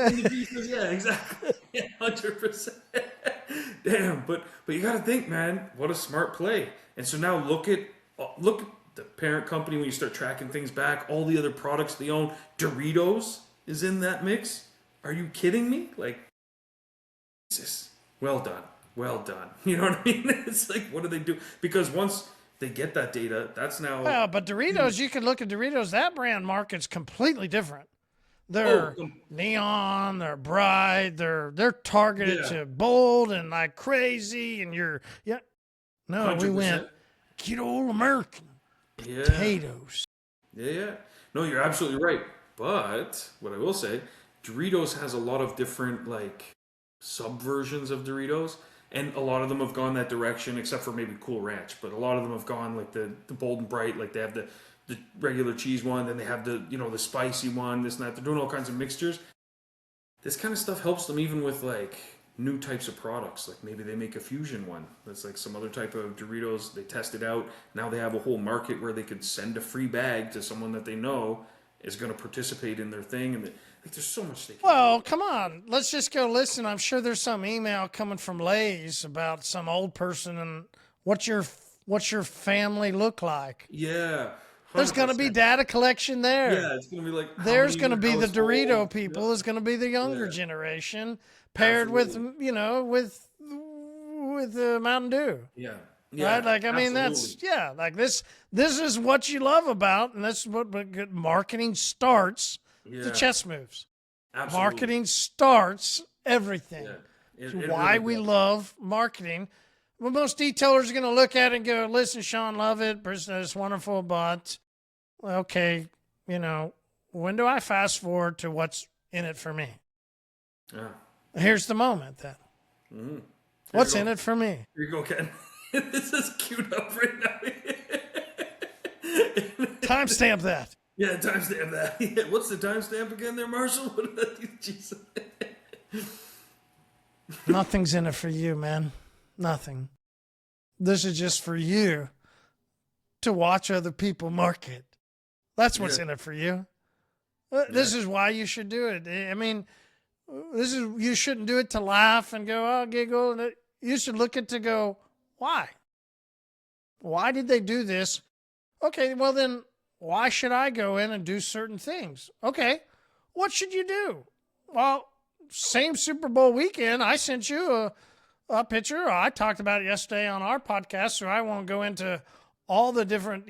ah! In the pieces, yeah, exactly. Yeah, 100%. Damn, but you got to think, man. What a smart play. And so now look at the parent company when you start tracking things back. All the other products they own. Doritos is in that mix. Are you kidding me? Like, Jesus. Well done. Well done. You know what I mean? It's like, what do they do? Because once they get that data, that's now Well, but Doritos, you can look at Doritos. That brand market's completely different. oh They're neon, they're bright, they're targeted yeah, to bold and like crazy, and yeah. No, we went 100%. good old American Yeah. potatoes. Yeah. No, you're absolutely right. But what I will say, Doritos has a lot of different like subversions of Doritos, and a lot of them have gone that direction, except for maybe Cool Ranch. But a lot of them have gone like the bold and bright, like they have the regular cheese one, then they have the spicy one, this and that. They're doing all kinds of mixtures. This kind of stuff helps them even with like new types of products. Like maybe they make a fusion one that's like some other type of Doritos. They test it out. Now they have a whole market where they could send a free bag to someone that they know is going to participate in their thing. And like there's so much they can Well, come on. Let's just go listen. I'm sure there's some email coming from Lay's about some old person and what's your family look like. Yeah. There's going to be 100%. data collection there. Yeah, it's going to be like how There's many going to in be your the household? Dorito people. Yeah. There's going to be the younger Yeah. generation paired with, Absolutely. with Mountain Dew. Yeah. Yeah. Right? Like, I mean, Absolutely. like this is what you love about, and that's what good marketing starts the Yeah. chess moves. Absolutely. Marketing starts everything. Yeah. It's It why really we does. love marketing. Well, most detailers are going to look at it and go, listen, Sean, love it. It's wonderful, but okay, when do I fast forward to what's in it for me? Yeah. Here's the moment then. Mm. What's you in go. it for me? Here you go, Ken. This is queued up right now. Timestamp that. Yeah, timestamp that. Yeah, what's the timestamp again there, Marshall? What did that Jesus? Nothing's in it for you, man. Nothing. This is just for you to watch other people market. That's what's Yeah. in it for you. This is why you should do it. I mean, you shouldn't do it to laugh and go, oh, giggle. You should look at to go, why? Why did they do this? Okay, well then, why should I go in and do certain things? Okay, what should you do? Well, same Super Bowl weekend, I sent you a picture. I talked about it yesterday on our podcast, so I won't go into all the different,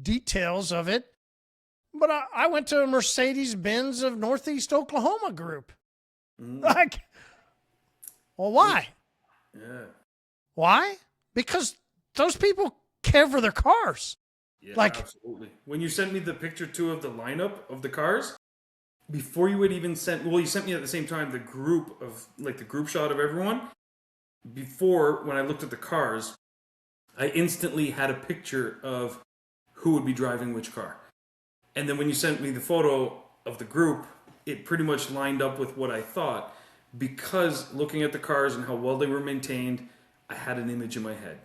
details of it. But I went to a Mercedes-Benz of Northeast Oklahoma group. Like, well, why? Yeah. Why? Because those people care for their cars. Yeah, Like- absolutely. When you sent me the picture too of the lineup of the cars, before you had even you sent me at the same time the group shot of everyone. Before, when I looked at the cars, I instantly had a picture of who would be driving which car. And then when you sent me the photo of the group, it pretty much lined up with what I thought. Because looking at the cars and how well they were maintained, I had an image in my head.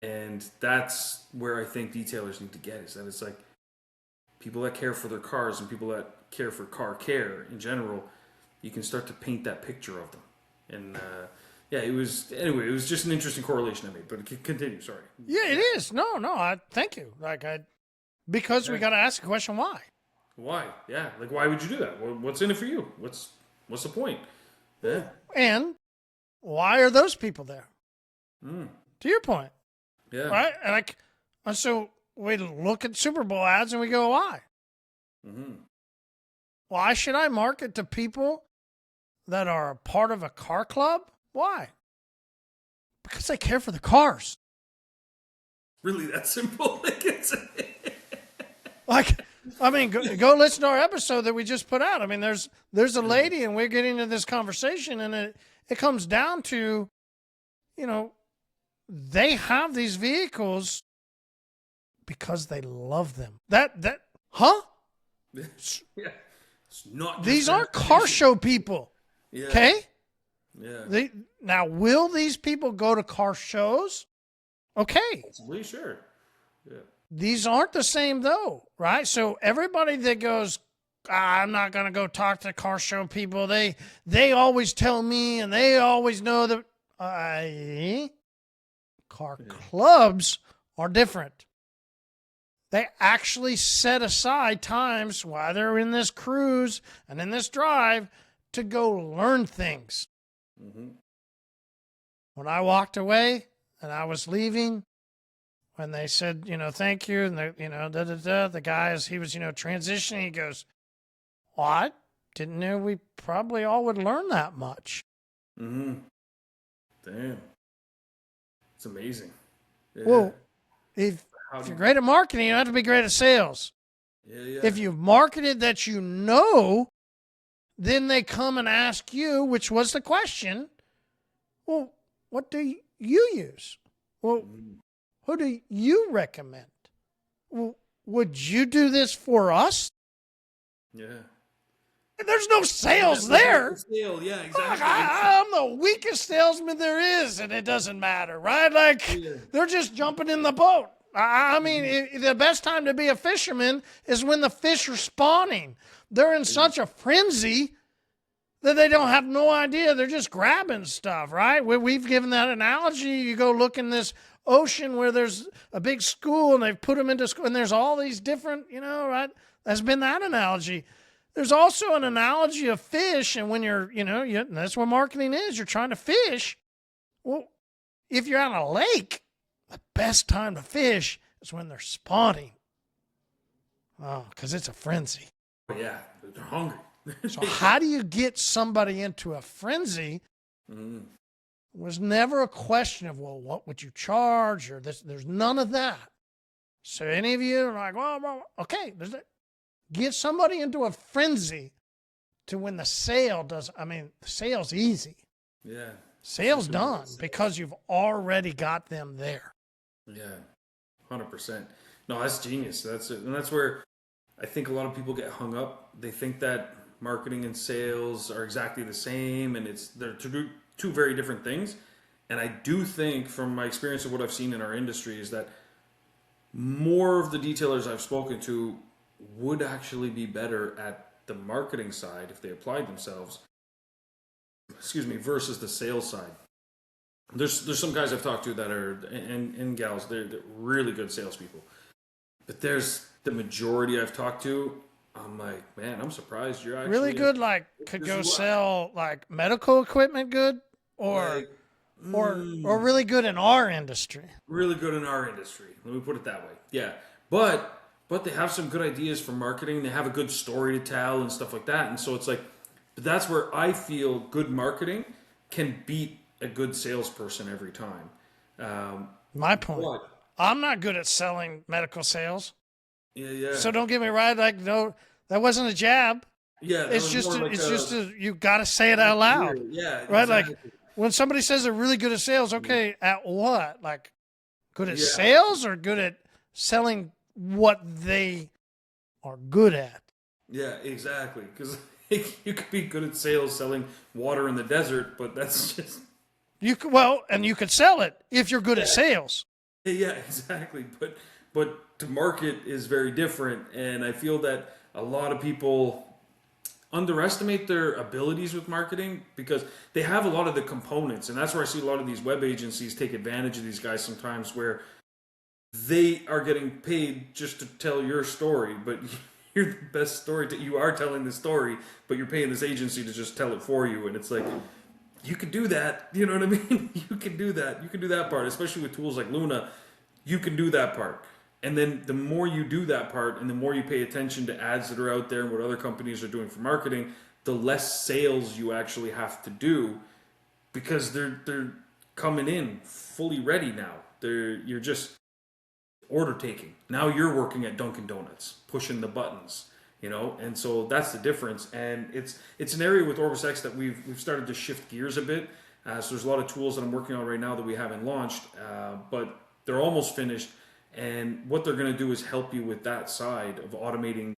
And that's where I think detailers need to get, is that it's like people that care for their cars and people that care for car care in general, you can start to paint that picture of them. And it was just an interesting correlation I made, but continue, sorry. Yeah, it is. No, I thank you. Because we got to ask the question, why? Why? Yeah, like why would you do that? What's in it for you? What's the point? Yeah. And why are those people there? To your point. Yeah. Right? And so we look at Super Bowl ads and we go, why? Why should I market to people that are a part of a car club? Why? Because they care for the cars. really that simple. Like Like, I mean, go listen to our episode that we just put out. I mean, there's a lady, and we're getting into this conversation, and it comes down to, you know, they have these vehicles because they love them. Huh? yeah. It's not. These aren't car show people. Yeah. Okay. Yeah. Now, will these people go to car shows? Okay. Possibly, sure. Yeah. These aren't the same though, right? So everybody that goes, I'm not going to go talk to car show people. They always tell me, and they always know that car clubs are different. They actually set aside times while they're in this cruise and in this drive to go learn things. Mm-hmm. When I walked away and I was leaving, when they said, thank you, and the guy, he was, transitioning, he goes, well, I didn't know we probably all would learn that much. Mm-hmm. Damn. It's amazing. Yeah. Well, if you're great at marketing, you don't have to be great at sales. Yeah. If you've marketed that then they come and ask you, which was the question, well, what do you use? Well, who do you recommend? Well, would you do this for us? Yeah. There's no sales there. Yeah, exactly. I'm the weakest salesman there is, and it doesn't matter, right? Like, they're just jumping in the boat. I mean, the best time to be a fisherman is when the fish are spawning. They're in such a frenzy that they don't have no idea. They're just grabbing stuff, right? We've given that analogy. You go look in this ocean where there's a big school, and they've put them into school, and there's all these different, right? That's been that analogy. There's also an analogy of fish, and when you're, that's what marketing is. You're trying to fish. Well, if you're on a lake, the best time to fish is when they're spawning. Oh, because it's a frenzy. Yeah, they're hungry. So how do you get somebody into a frenzy? Mm. It was never a question of, well, what would you charge? Or this. There's none of that. So any of you are like, well okay, get somebody into a frenzy to when the sale does. I mean, the sale's easy. Yeah. Sale's done because you've already got them there. Yeah, 100%. No, that's genius. That's it. And that's where I think a lot of people get hung up. They think that marketing and sales are exactly the same, and they're two very different things. And I do think, from my experience of what I've seen in our industry, is that more of the detailers I've spoken to would actually be better at the marketing side if they applied themselves, versus the sales side. There's some guys I've talked to that are, and gals, they're really good salespeople. But there's the majority I've talked to, I'm like, man, I'm surprised you're actually really good. Like, could go sell like medical equipment, good, or really good in our industry. Really good in our industry. Let me put it that way. Yeah, but they have some good ideas for marketing. They have a good story to tell and stuff like that. And so it's like, but that's where I feel good marketing can beat a good salesperson every time. My point. I'm not good at selling medical sales. Yeah. So don't get me right. Like, no, that wasn't a jab. Yeah. It's just you got to say it out loud. Yeah. Right. Exactly. Like when somebody says they're really good at sales. Okay. At what? Like good at sales or good at selling what they are good at? Yeah, exactly. Because you could be good at sales selling water in the desert, but that's just... You could sell it if you're good at sales. Yeah, exactly. But to market is very different, and I feel that a lot of people underestimate their abilities with marketing because they have a lot of the components, and that's where I see a lot of these web agencies take advantage of these guys sometimes, where they are getting paid just to tell your story, but you're the best story. You are telling the story, but you're paying this agency to just tell it for you, and it's like, you can do that. You know what I mean? You can do that. You can do that part, especially with tools like Luna. You can do that part. And then the more you do that part and the more you pay attention to ads that are out there and what other companies are doing for marketing, the less sales you actually have to do because they're coming in fully ready now. You're just order taking. Now you're working at Dunkin' Donuts, pushing the buttons, and so that's the difference. And it's an area with Orbis X that we've started to shift gears a bit. So there's a lot of tools that I'm working on right now that we haven't launched, but they're almost finished. And what they're going to do is help you with that side of automating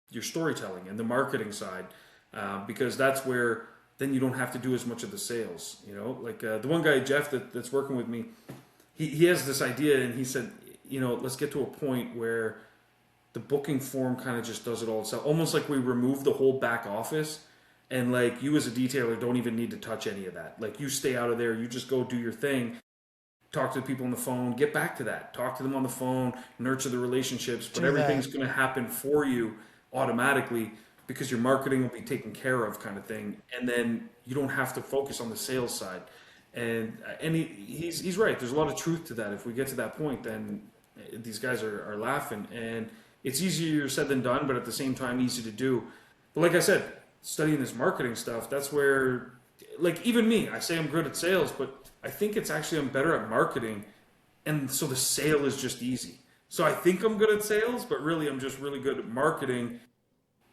your storytelling and the marketing side, because that's where then you don't have to do as much of the sales. Like the one guy, Jeff, that's working with me, he has this idea, and he said, let's get to a point where the booking form kind of just does it all itself, almost like we remove the whole back office, and like you as a detailer don't even need to touch any of that. Like you stay out of there, you just go do your thing, talk to the people on the phone, get back to that, talk to them on the phone, nurture the relationships, but everything's going to happen for you automatically because your marketing will be taken care of, kind of thing. And then you don't have to focus on the sales side. And he's right. There's a lot of truth to that. If we get to that point, then these guys are laughing, and it's easier said than done, but at the same time easy to do. But like I said, studying this marketing stuff, that's where, like, even me, I say I'm good at sales, but I think it's actually I'm better at marketing, and so the sale is just easy. So I think I'm good at sales, but really I'm just really good at marketing,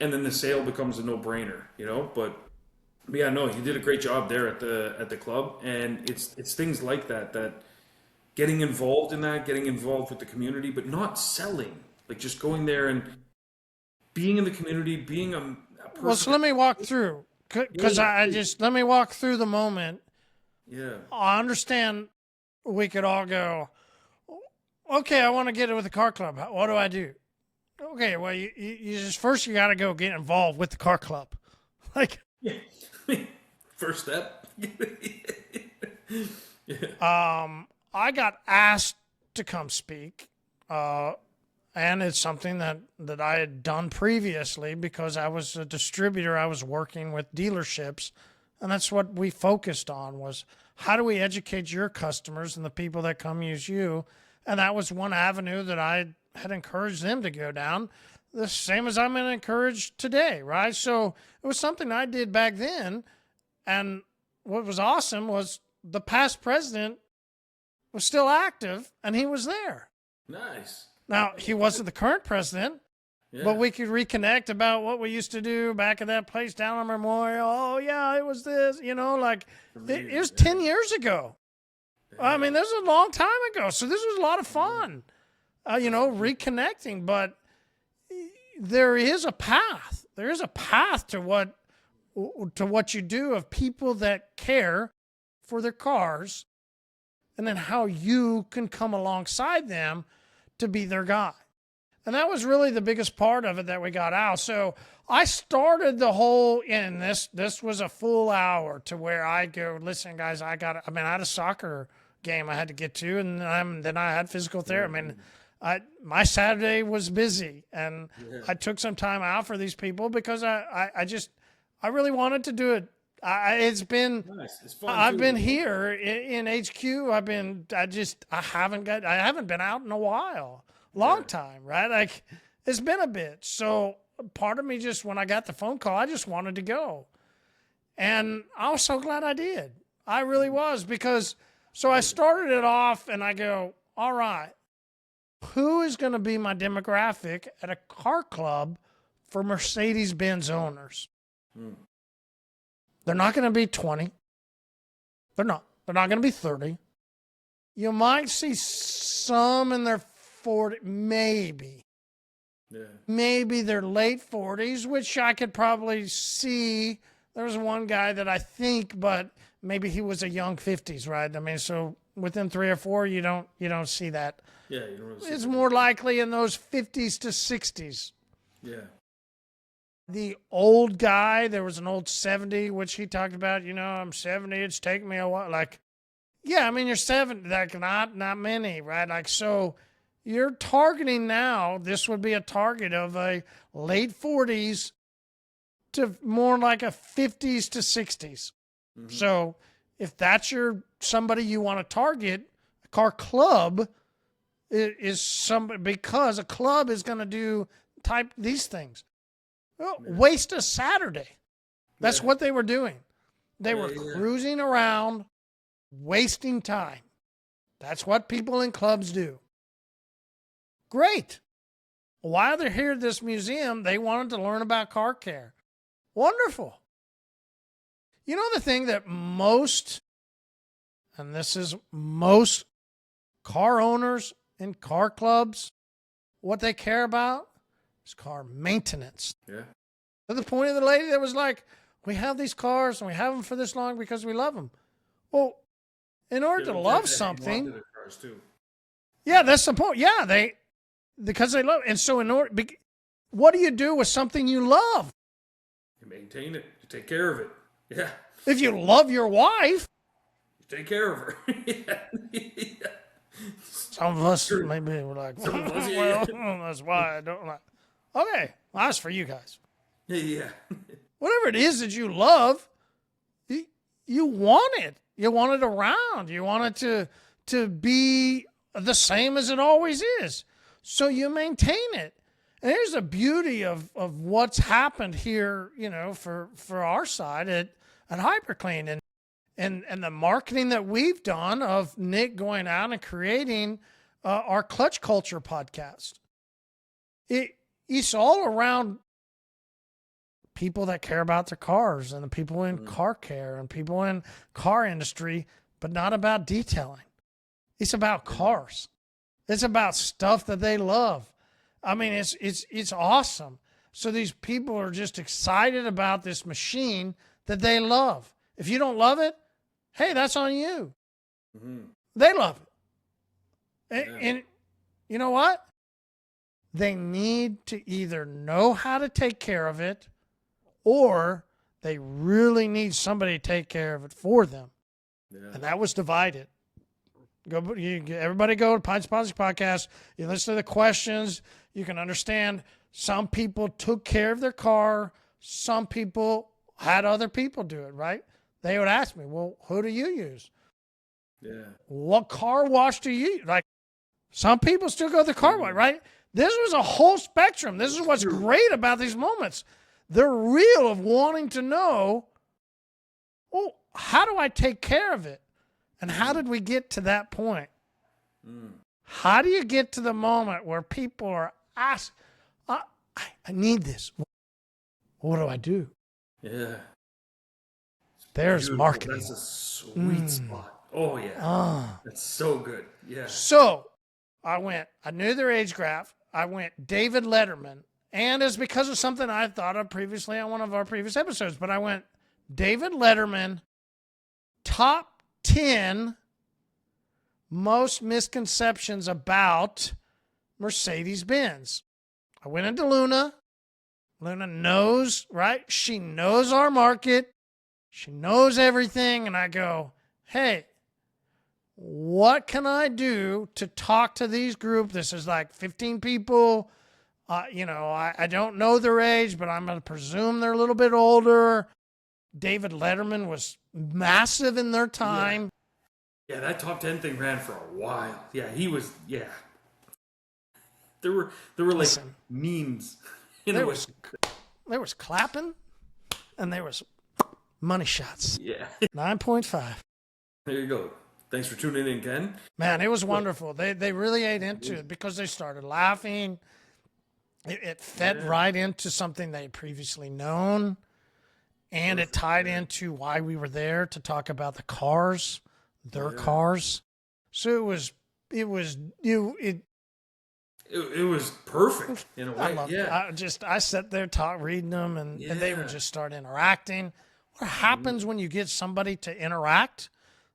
and then the sale becomes a no-brainer, But yeah, no, you did a great job there at the club, and it's things like that getting involved in that, getting involved with the community, but not selling, like just going there and being in the community, being a person. Well, so let me walk through, because let me walk through the moment. Yeah. I understand we could all go, okay, I want to get it with the car club. What do I do? Okay, well, you just first you got to go get involved with the car club. Like, yeah. First step. I got asked to come speak, and it's something that I had done previously because I was a distributor. I was working with dealerships, and that's what we focused on was how do we educate your customers and the people that come use you. And that was one avenue that I had encouraged them to go down, the same as I'm going to encourage today, right? So it was something I did back then. And what was awesome was the past president was still active, and he was there. Nice. Now, he wasn't the current president, but we could reconnect about what we used to do back at that place down on Memorial. Oh, yeah, it was this, like it was 10 years ago. I mean, this was a long time ago. So this was a lot of fun, reconnecting. But there is a path. There is a path to what you do of people that care for their cars, and then how you can come alongside them to be their guy. And that was really the biggest part of it that we got out. So I started the whole, and this was a full hour to where I go, listen, guys, I had a soccer game I had to get to, and then I had physical therapy. I mean, my Saturday was busy, and I took some time out for these people because I really wanted to do it. It's been nice. It's fun I've too. been here in HQ. I haven't been out in a while. Long time, right? Like it's been a bit. So part of me just, when I got the phone call, I just wanted to go. And I was so glad I did. I really was, because so I started it off and I go, all right, who is going to be my demographic at a car club for Mercedes-Benz owners? They're not going to be 20. They're not going to be 30. You might see some in their 40, maybe. Yeah. Maybe their late 40s, which I could probably see. There was one guy that I think, but maybe he was a young 50s, right? I mean, so within 3 or 4, you don't see that. Yeah, you don't really see it's that. more likely in those 50s to 60s. Yeah. The old guy, there was an old 70, which he talked about, I'm 70, it's taken me a while. Like, yeah, I mean, you're 70, like not many, right? Like, so you're targeting now, this would be a target of a late 40s to more like a 50s to 60s. Mm-hmm. So if that's somebody you want to target, a car club is somebody, because a club is going to do these things. Well, waste a Saturday. That's what they were doing. They were cruising around, wasting time. That's what people in clubs do. Great. While they're here at this museum, they wanted to learn about car care. Wonderful. You know the thing that most, and this is most car owners in car clubs, what they care about is car maintenance. Yeah. To the point of the lady that was like, we have these cars and we have them for this long because we love them. Well, in order to love something, yeah, that's the point. Yeah, because they love it. And so what do you do with something you love? You maintain it. You take care of it. Yeah. If you love your wife, you take care of her. Yeah. Some of us maybe were like, well, that's why I don't like. Okay, well, that's for you guys. Yeah. Whatever it is that you love, you want it. You want it around. You want it to be the same as it always is. So you maintain it. And here's the beauty of what's happened here, for our side at HyperClean and the marketing that we've done of Nick going out and creating our Clutch Culture podcast. It's all around people that care about their cars and the people in car care and people in car industry, but not about detailing. It's about cars. It's about stuff that they love. I mean, it's awesome. So these people are just excited about this machine that they love. If you don't love it, hey, that's on you. Mm-hmm. They love it. And you know what? They need to either know how to take care of it or they really need somebody to take care of it for them. Yeah. And that was divided. Everybody go to Pine Sponsors Podcast. You listen to the questions. You can understand some people took care of their car. Some people had other people do it, right? They would ask me, well, who do you use? Yeah. What car wash do you use? Like, some people still go to the car wash, right? This was a whole spectrum. This is what's great about these moments. They're real of wanting to know, oh, how do I take care of it? And how did we get to that point? How do you get to the moment where people are asking, I need this. What do I do? Yeah. There's beautiful. Marketing. That's a sweet spot. Oh, yeah. That's so good. Yeah. So I knew their age graph. I went David Letterman. And it's because of something I thought of previously on one of our previous episodes. But I went David Letterman, top 10 most misconceptions about Mercedes-Benz. I went into Luna. Luna knows, right? She knows our market. She knows everything. And I go, hey, what can I do to talk to these group? This is like 15 people. I don't know their age, but I'm going to presume they're a little bit older. David Letterman was massive in their time. Yeah, that top 10 thing ran for a while. Yeah, he was, yeah. There were like memes. There was clapping and there was money shots. Yeah. 9.5. There you go. Thanks for tuning in, Ken. Man, it was wonderful. They really ate into it because they started laughing. It fed right into something they had previously known. And it tied into why we were there to talk about the cars, their cars. So it was perfect in a way. I loved it. I sat there reading them and they would just start interacting. What happens when you get somebody to interact?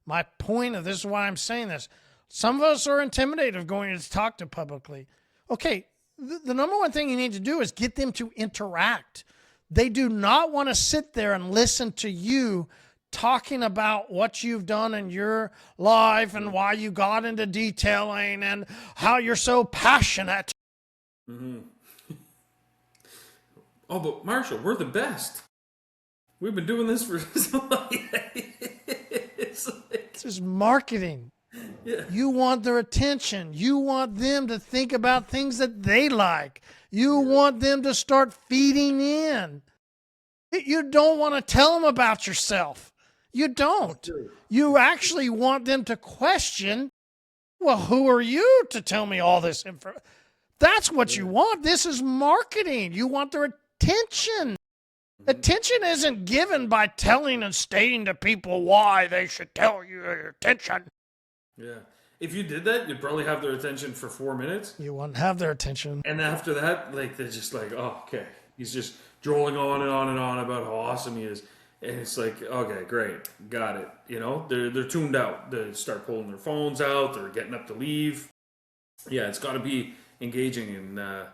My point of this is why I'm saying this. Some of us are intimidated of going to talk to publicly. Okay, the number one thing you need to do is get them to interact. They do not want to sit there and listen to you talking about what you've done in your life and why you got into detailing and how you're so passionate. Mm-hmm. Oh, but Marshall, we're the best. We've been doing this for so long. It's just marketing. Yeah. You want their attention. You want them to think about things that they like. You want them to start feeding in. You don't want to tell them about yourself. You don't. You actually want them to question, well, who are you to tell me all this info? That's what you want. This is marketing. You want their attention. Attention isn't given by telling and stating to people why they should tell you their attention. Yeah. If you did that, you'd probably have their attention for 4 minutes. You wouldn't have their attention. And after that, like, they're just like, oh, okay. He's just drooling on and on and on about how awesome he is. And it's like, okay, great. Got it. You know, they're tuned out. They start pulling their phones out. They're getting up to leave. Yeah, it's got to be engaging. And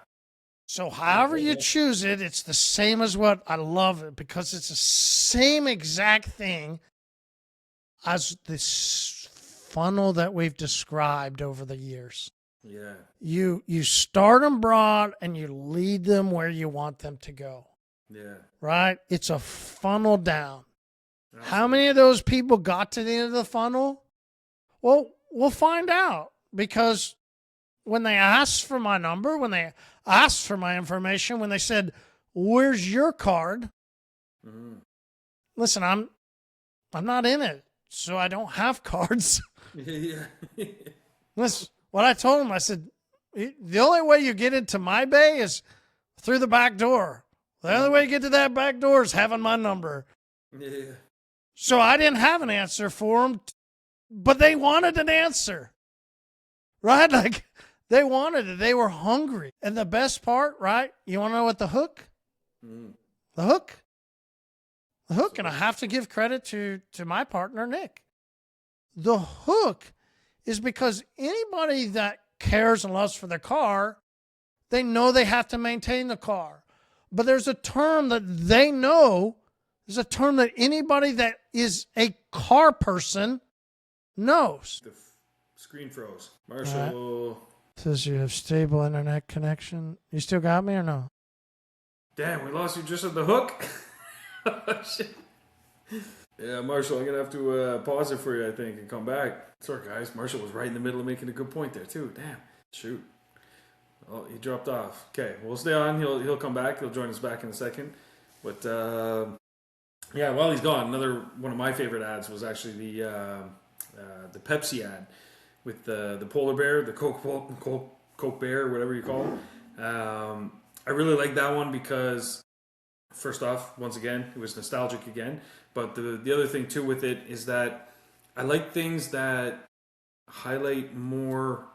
so however you choose it, it's the same as what I love it because it's the same exact thing as this funnel that we've described over the years. Yeah. You start them broad and you lead them where you want them to go. Yeah. Right? It's a funnel down. How many of those people got to the end of the funnel? Well, we'll find out because when they asked for my number, when they asked for my information, when they said, "Where's your card?" Mm-hmm. Listen, I'm not in it, so I don't have cards. Yeah. Listen, what I told them, I said, the only way you get into my bay is through the back door. The only way you get to that back door is having my number. Yeah. So I didn't have an answer for them, but they wanted an answer, right? Like they wanted it. They were hungry. And the best part, right? You want to know what the hook? Mm. The hook. The hook, and I have to give credit to my partner, Nick. The hook is because anybody that cares and loves for their car, they know they have to maintain the car. But there's a term that they know, there's a term that anybody that is a car person knows. The screen froze. Marshall. Right. Says you have stable internet connection. You still got me or no? Damn, we lost you just at the hook. Oh, shit. Yeah, Marshall, I'm going to have to pause it for you, I think, and come back. Sorry, guys. Marshall was right in the middle of making a good point there, too. Damn. Shoot. Oh, he dropped off. Okay, we'll stay on. He'll come back. He'll join us back in a second. But, yeah, while he's gone, another one of my favorite ads was actually the Pepsi ad with the polar bear, the Coke bear, whatever you call it. I really like that one because, first off, once again, it was nostalgic again. But the other thing, too, with it is that I like things that highlight more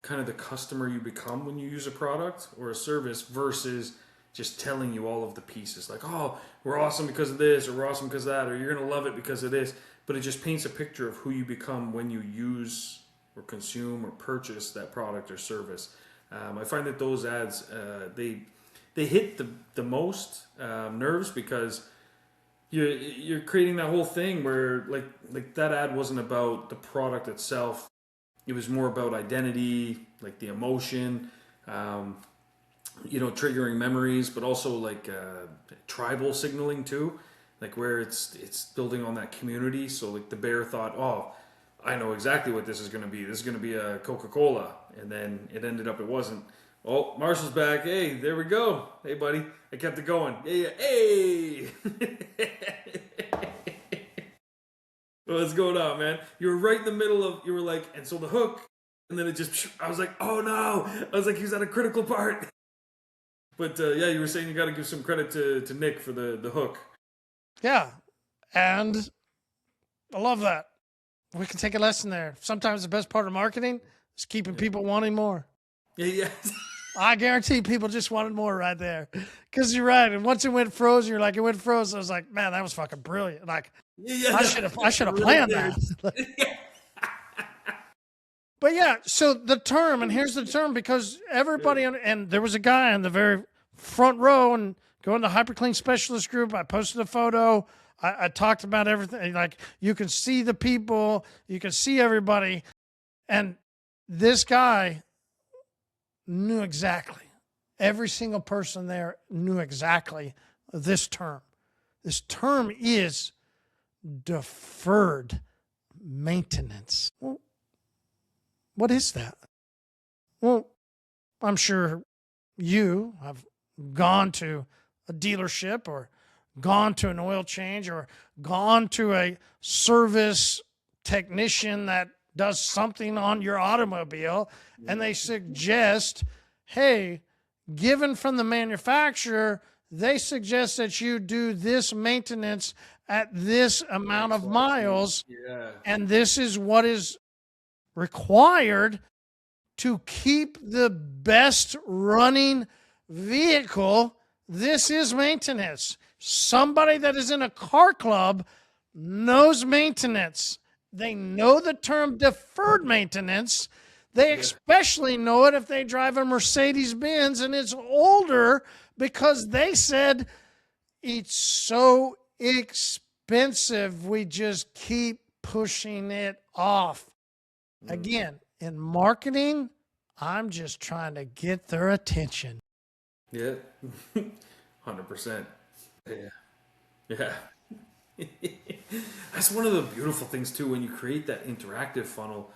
kind of the customer you become when you use a product or a service versus just telling you all of the pieces. Like, oh, we're awesome because of this, or we're awesome because of that, or you're going to love it because of this. But it just paints a picture of who you become when you use or consume or purchase that product or service. I find that those ads, they hit the most nerves because you're creating that whole thing where like that ad wasn't about the product itself. It was more about identity, like the emotion, triggering memories, but also like tribal signaling too, like where it's building on that community. So like the bear thought, oh, I know exactly what this is going to be. This is going to be a Coca-Cola. And then it ended up it wasn't. Oh, Marshall's back. Hey, there we go. Hey, buddy. I kept it going. Hey. What's going on, man? You were right in the middle of, you were like, and so the hook, and then it just, I was like, oh no. I was like, he was at a critical part. But yeah, you were saying you got to give some credit to Nick for the hook. Yeah. And I love that. We can take a lesson there. Sometimes the best part of marketing is keeping people wanting more. Yeah. I guarantee people just wanted more right there. Because you're right. And once it went frozen, you're like, it went frozen. I was like, man, that was fucking brilliant. Like, I should have planned that. But yeah, so the term, and here's the term, because everybody, and there was a guy in the very front row and going to the HyperClean Specialist group. I posted a photo. I talked about everything. Like, you can see the people, you can see everybody. And this guy knew exactly. Every single person there knew exactly this term. This term is deferred maintenance. Well, what is that? Well, I'm sure you have gone to a dealership or gone to an oil change or gone to a service technician that does something on your automobile, and they suggest hey, given from the manufacturer, they suggest that you do this maintenance at this amount of miles, Yeah. and this is what is required to keep the best running vehicle. This is maintenance. Somebody that is in a car club knows maintenance. They know the term deferred maintenance. They especially know it if they drive a Mercedes Benz and it's older, because they said it's so expensive, we just keep pushing it off. Again, in marketing, I'm just trying to get their attention. Yeah. 100%. Yeah. Yeah. That's one of the beautiful things too, when you create that interactive funnel,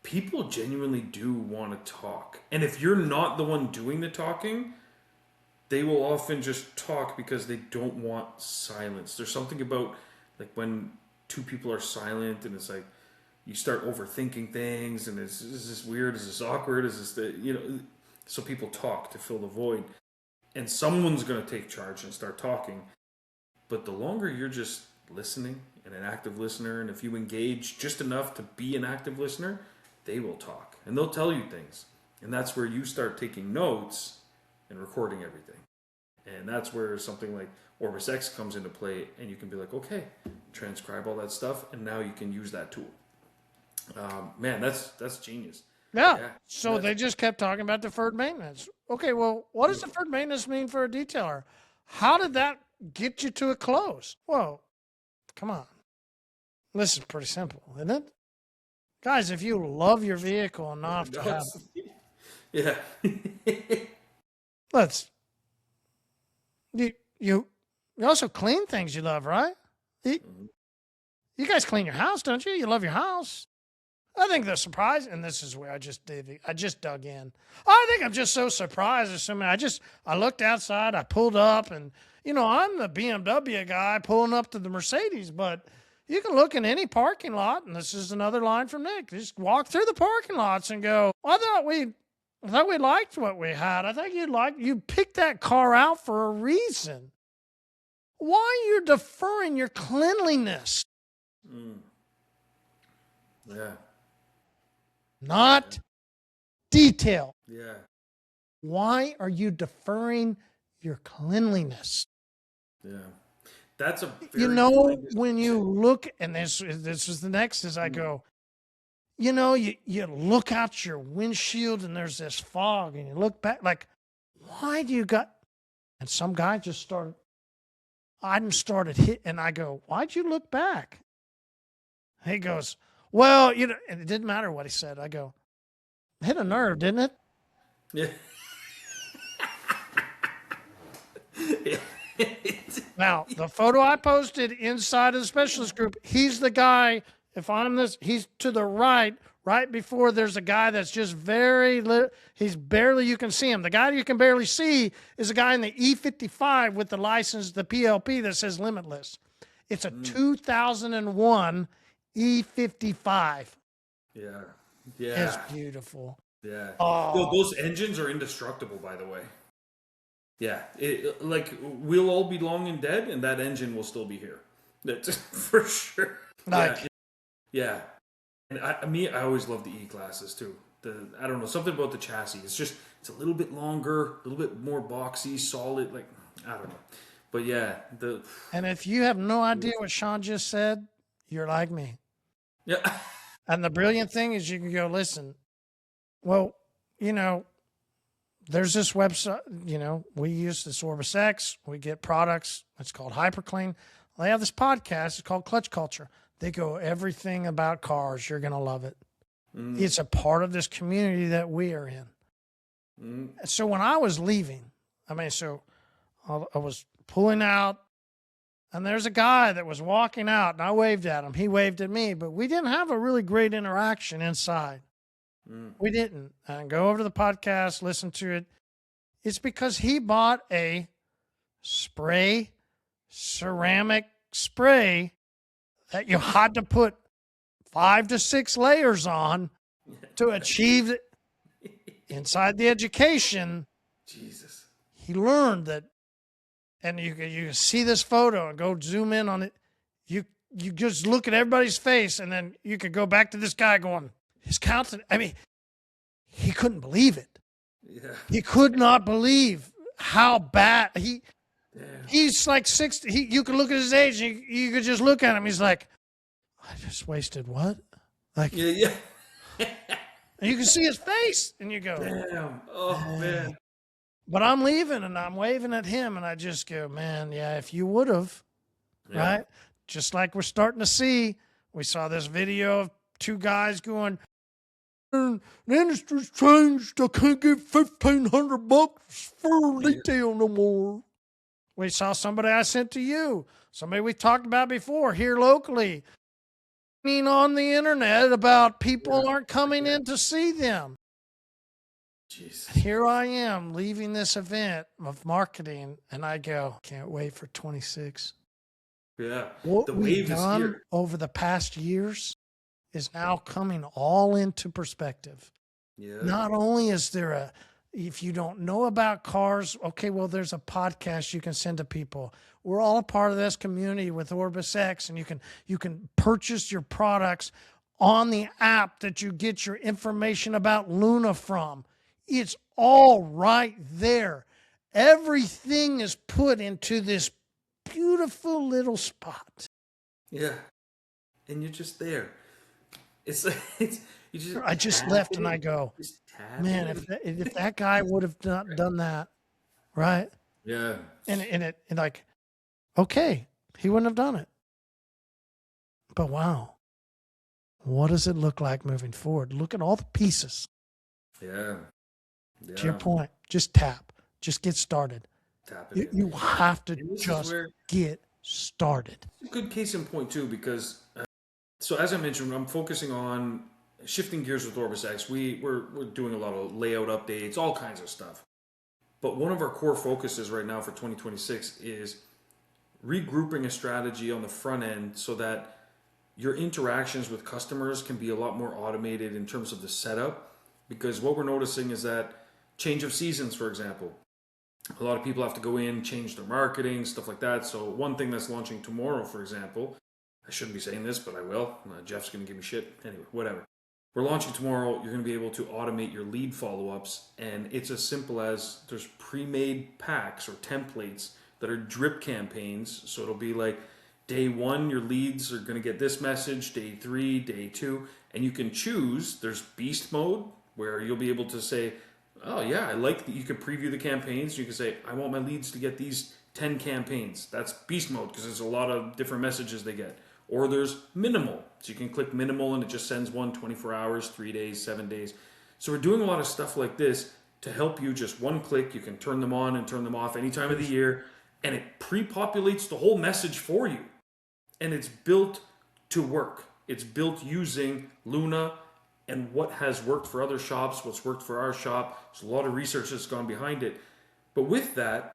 people genuinely do want to talk. And if you're not the one doing the talking, they will often just talk because they don't want silence. There's something about like when two people are silent and it's like you start overthinking things, and is this weird? Is this awkward? Is this so people talk to fill the void, and someone's going to take charge and start talking. But the longer you're just listening and an active listener, and if you engage just enough to be an active listener, they will talk and they'll tell you things. And that's where you start taking notes and recording everything. And that's where something like Orbis X comes into play, and you can be like, okay, transcribe all that stuff, and now you can use that tool. Man, that's genius. Yeah. So they just kept talking about deferred maintenance. Okay, well, what does deferred maintenance mean for a detailer? How did that get you to a close? Whoa, come on. This is pretty simple, isn't it? Guys, if you love your vehicle enough to have Yeah. you also clean things you love, right? You guys clean your house, don't you? You love your house. I think the surprise, and this is where I just dug in. I think I'm just so surprised. Assuming I looked outside, I pulled up, and I'm the BMW guy pulling up to the Mercedes, but you can look in any parking lot, and this is another line from Nick. Just walk through the parking lots and go, I thought we liked what we had. I think you picked that car out for a reason. Why are you deferring your cleanliness? Yeah. Not detail. Yeah. Why are you deferring your cleanliness? Yeah. That's a when you look, and this is the next as I go, you look out your windshield and there's this fog, and you look back like, why do you got, and some guy just started hit, and I go, why'd you look back? He goes, well, and it didn't matter what he said. I go, hit a nerve, didn't it? Yeah. Now, the photo I posted inside of the specialist group, he's the guy, he's to the right before there's a guy that's just he's barely, you can see him. The guy you can barely see is a guy in the E55 with the license, the PLP that says limitless. It's a 2001 E55. Yeah. It's beautiful. Yeah. Oh. Those engines are indestructible, by the way. Yeah. We'll all be long and dead, and that engine will still be here. That's for sure. Yeah. And I always love the E-classes too. I don't know, something about the chassis. It's a little bit longer, a little bit more boxy, solid. Like, I don't know. But yeah. And if you have no idea what Sean just said, you're like me. Yeah. And the brilliant thing is you can go, listen, well, there's this website, we use this Orbis X. We get products. It's called HyperClean. They have this podcast. It's called Clutch Culture. They go everything about cars. You're going to love it. It's a part of this community that we are in. So when I was leaving, I was pulling out, and there's a guy that was walking out, and I waved at him. He waved at me, but we didn't have a really great interaction inside. We didn't. And go over to the podcast, listen to it. It's because he bought a ceramic spray that you had to put 5 to 6 layers on to achieve it. inside the education, Jesus. he learned that, and you can see this photo and go zoom in on it. You just look at everybody's face, and then you could go back to this guy going, his countenance. I mean, he couldn't believe it. Yeah. He could not believe how bad Damn. he's like 60. You could look at his age, and you could just look at him. He's like, I just wasted what? Like, Yeah. and you can see his face, and you go, Damn. Oh, man. But I'm leaving, and I'm waving at him, and I just go, man, yeah, if you would have, right? Just like we're starting to see. We saw this video of two guys going, the industry's changed. I can't get $1,500 for retail no more. We saw somebody I sent to you, somebody we talked about before here locally, on the internet about people aren't coming in to see them. Jesus. Here I am leaving this event of marketing, and I go, can't wait for 26. Yeah. What The we've wave is done here. over the past years is now coming all into perspective. Yeah. Not only is there if you don't know about cars, okay, well, there's a podcast you can send to people. We're all a part of this community with Orbis X, and you can purchase your products on the app that you get your information about Luna from. It's all right there. Everything is put into this beautiful little spot. Yeah. And you're just there. I just left and I go, man, if that guy would have not done that, right? Yeah. And like, okay, he wouldn't have done it. But wow, what does it look like moving forward? Look at all the pieces. Yeah. To your point, just tap, just get started. Tap it. You have to just get started. A good case in point too, because so as I mentioned, I'm focusing on shifting gears with Orbis X. We're doing a lot of layout updates, all kinds of stuff. But one of our core focuses right now for 2026 is regrouping a strategy on the front end so that your interactions with customers can be a lot more automated in terms of the setup. Because what we're noticing is that change of seasons, for example, a lot of people have to go in, change their marketing, stuff like that. So one thing that's launching tomorrow, for example, I shouldn't be saying this, but I will. Jeff's going to give me shit. Anyway, whatever. We're launching tomorrow. You're going to be able to automate your lead follow-ups. And it's as simple as there's pre-made packs or templates that are drip campaigns. So it'll be like day 1, your leads are going to get this message, day 3, day 2. And you can choose. There's beast mode where you'll be able to say, oh yeah, I like that. You can preview the campaigns. You can say, I want my leads to get these 10 campaigns. That's beast mode because there's a lot of different messages they get. Or there's minimal. So you can click minimal and it just sends one 24 hours, 3 days, 7 days. So we're doing a lot of stuff like this to help you just one click. You can turn them on and turn them off any time of the year. And it pre-populates the whole message for you. And it's built to work. It's built using Luna and what has worked for other shops, what's worked for our shop. There's a lot of research that's gone behind it. But with that,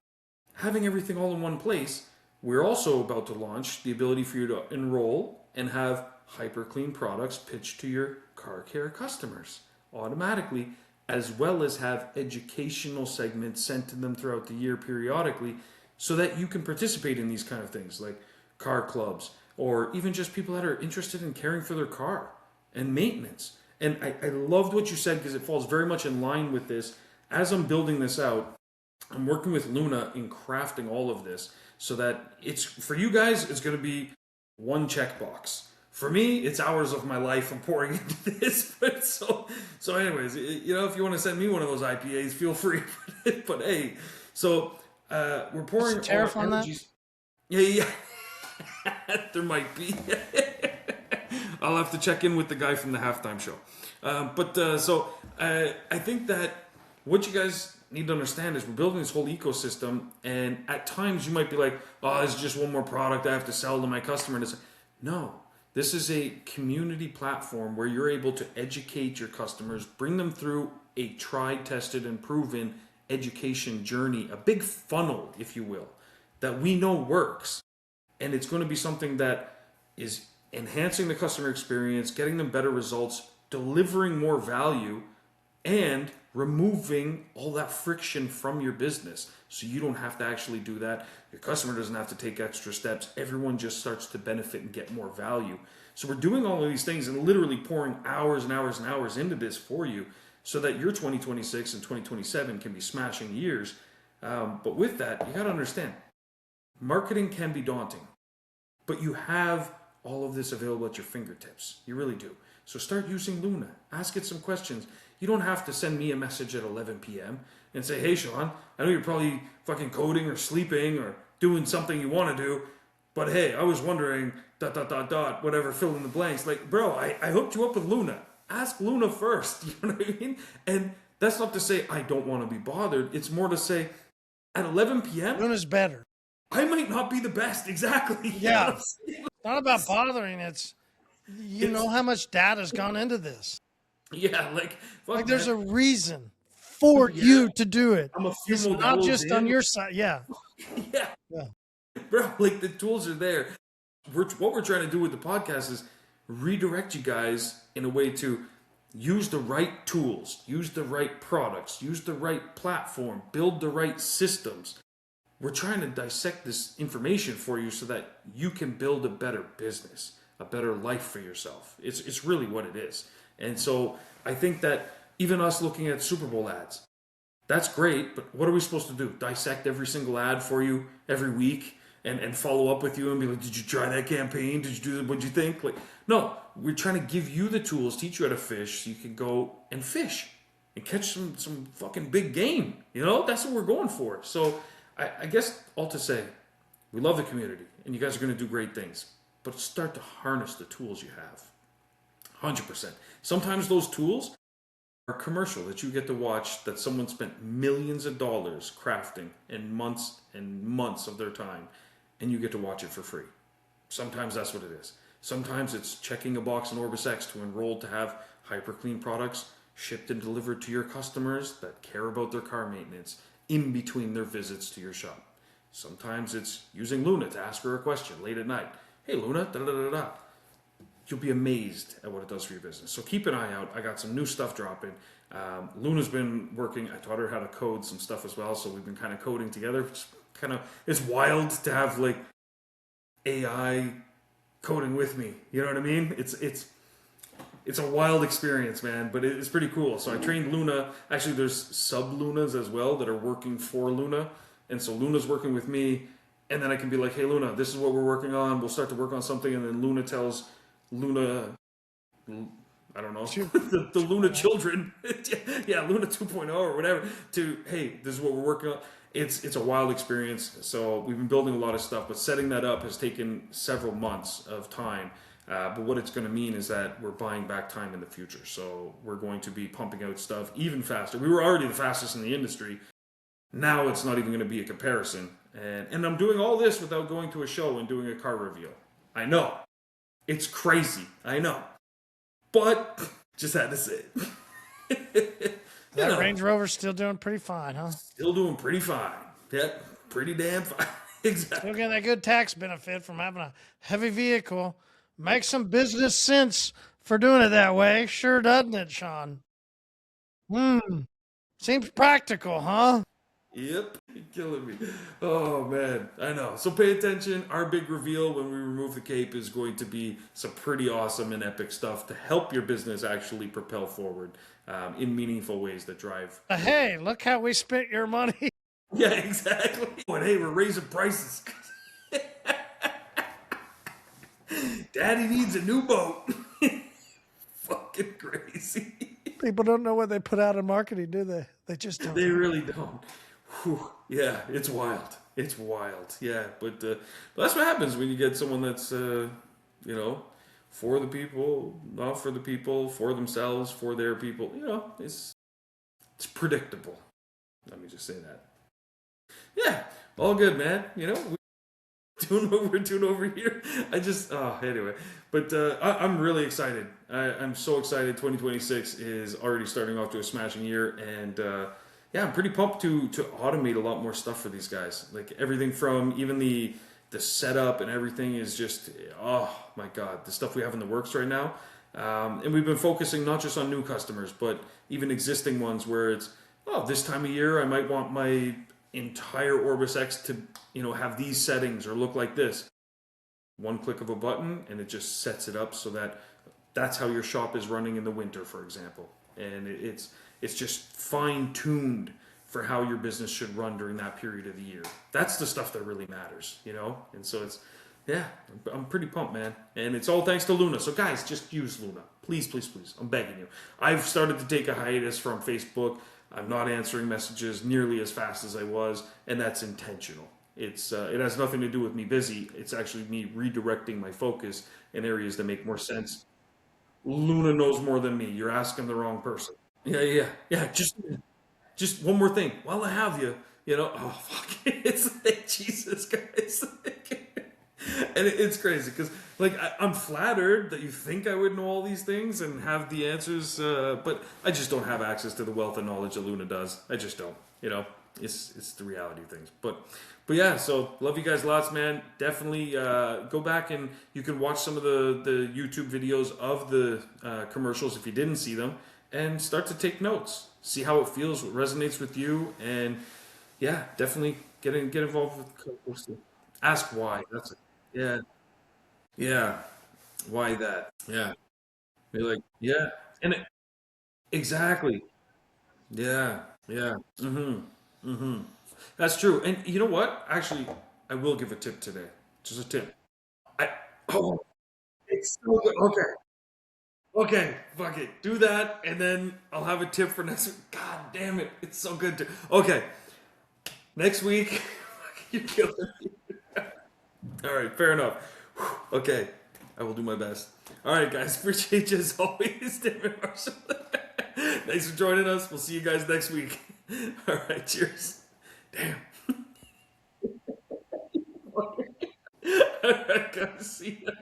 having everything all in one place, we're also about to launch the ability for you to enroll and have hyper clean products pitched to your car care customers automatically, as well as have educational segments sent to them throughout the year periodically so that you can participate in these kind of things like car clubs or even just people that are interested in caring for their car and maintenance. And I loved what you said because it falls very much in line with this. As I'm building this out, I'm working with Luna in crafting all of this so that it's, for you guys, it's going to be one checkbox. For me, it's hours of my life I'm pouring into this. But so anyways, you know, if you want to send me one of those IPAs, feel free. But hey, so we're pouring all our energies. Yeah. There might be. I'll have to check in with the guy from the halftime show. So I think that what you guys need to understand is we're building this whole ecosystem, and at times you might be like, oh, it's just one more product I have to sell to my customer. And it's like, no, this is a community platform where you're able to educate your customers, bring them through a tried, tested, and proven education journey, a big funnel, if you will, that we know works. And it's going to be something that is enhancing the customer experience, getting them better results, delivering more value, and removing all that friction from your business. So you don't have to actually do that. Your customer doesn't have to take extra steps. Everyone just starts to benefit and get more value. So we're doing all of these things and literally pouring hours and hours and hours into this for you so that your 2026 and 2027 can be smashing years. But with that, you got to understand, marketing can be daunting, but you have all of this available at your fingertips. You really do. So start using Luna. Ask it some questions. You don't have to send me a message at 11 p.m. and say, hey, Sean, I know you're probably fucking coding or sleeping or doing something you want to do, but hey, I was wondering, ... whatever, fill in the blanks. Like, bro, I hooked you up with Luna. Ask Luna first. You know what I mean? And that's not to say I don't want to be bothered. It's more to say at 11 p.m., Luna's better. I might not be the best. Exactly. Yeah. It's not about bothering. It's, you know how much data's gone into this. Yeah, like there's a reason for you to do it. I'm a few It's not models just in. on your side. Yeah. Yeah. Bro, like the tools are there. What we're trying to do with the podcast is redirect you guys in a way to use the right tools, use the right products, use the right platform, build the right systems. We're trying to dissect this information for you so that you can build a better business, a better life for yourself. It's really what it is. And so I think that even us looking at Super Bowl ads, that's great, but what are we supposed to do? Dissect every single ad for you every week and follow up with you and be like, did you try that campaign? Did you do that? What'd you think? Like, no, we're trying to give you the tools, teach you how to fish so you can go and fish and catch some fucking big game. You know, that's what we're going for. So I guess all to say, we love the community and you guys are going to do great things, but start to harness the tools you have. 100%. Sometimes those tools are commercial that you get to watch that someone spent millions of dollars crafting and months of their time, and you get to watch it for free. Sometimes that's what it is. Sometimes it's checking a box in Orbis X to enroll to have hyper-clean products shipped and delivered to your customers that care about their car maintenance in between their visits to your shop. Sometimes it's using Luna to ask her a question late at night. Hey, Luna, da-da-da-da-da. You'll be amazed at what it does for your business. So keep an eye out. I got some new stuff dropping. Luna's been working. I taught her how to code some stuff as well. So we've been kind of coding together. It's wild to have like AI coding with me. You know what I mean? It's a wild experience, man, but it's pretty cool. So I trained Luna. Actually, there's sub-Lunas as well that are working for Luna. And so Luna's working with me. And then I can be like, hey, Luna, this is what we're working on. We'll start to work on something. And then Luna tells Luna, I don't know, the Luna children, yeah, Luna 2.0 or whatever, to, hey, this is what we're working on. It's a wild experience. So we've been building a lot of stuff, but setting that up has taken several months of time. But what it's going to mean is that we're buying back time in the future. So we're going to be pumping out stuff even faster. We were already the fastest in the industry. Now it's not even going to be a comparison. And I'm doing all this without going to a show and doing a car reveal. I know. It's crazy. I know. But just had to say it. That Range Rover's still doing pretty fine, huh? Still doing pretty fine. Yep. Pretty damn fine. Exactly. Still getting that good tax benefit from having a heavy vehicle. Makes some business sense for doing it that way. Sure doesn't it, Sean? Seems practical, huh? Yep, you're killing me. Oh, man, I know. So pay attention. Our big reveal when we remove the cape is going to be some pretty awesome and epic stuff to help your business actually propel forward in meaningful ways that drive. Hey, look how we spent your money. Yeah, exactly. And hey, we're raising prices. Daddy needs a new boat. Fucking crazy. People don't know what they put out in marketing, do they? They just don't. They really don't. Whew. Yeah, it's wild. It's wild. Yeah, but that's what happens when you get someone that's, for the people, not for the people, for themselves, for their people. You know, it's predictable. Let me just say that. Yeah, all good, man. You know, we're doing what we're doing over here. Anyway. But I'm really excited. I'm so excited. 2026 is already starting off to a smashing year. And I'm pretty pumped to automate a lot more stuff for these guys. Like everything from even the setup and everything is just, oh my God, the stuff we have in the works right now. And we've been focusing not just on new customers, but even existing ones where it's, oh, this time of year I might want my entire Orbis X to, have these settings or look like this. One click of a button and it just sets it up so that that's how your shop is running in the winter, for example. And it's just fine tuned for how your business should run during that period of the year. That's the stuff that really matters, And so yeah, I'm pretty pumped, man. And it's all thanks to Luna. So guys, just use Luna. Please, please, please. I'm begging you. I've started to take a hiatus from Facebook. I'm not answering messages nearly as fast as I was, and that's intentional. It has nothing to do with me busy. It's actually me redirecting my focus in areas that make more sense. Luna knows more than me. You're asking the wrong person. Yeah, yeah, yeah. Just one more thing. While I have you, oh fuck, it's like Jesus Christ. And it's crazy because, I'm flattered that you think I would know all these things and have the answers, but I just don't have access to the wealth of knowledge that Luna does. I just don't. It's the reality of things. But yeah, so love you guys lots, man. Definitely go back and you can watch some of the YouTube videos of the commercials if you didn't see them, and start to take notes. See how it feels, what resonates with you, and yeah, definitely get involved with. Ask why. That's it. Yeah. Yeah. Why that? Yeah. Be like, yeah. Exactly. Yeah. Yeah. Mm-hmm. Mm-hmm. That's true. And you know what? Actually, I will give a tip today. Just a tip. I oh, it's so good. Okay. Okay. Fuck it. Do that, and then I'll have a tip for next week. God damn it. It's so good to. Okay. Next week. You killed it. All right, fair enough. Whew, okay, I will do my best. All right, guys, appreciate you as always, David Marshall. Thanks for joining us. We'll see you guys next week. All right, cheers. Damn. All right, guys, see ya.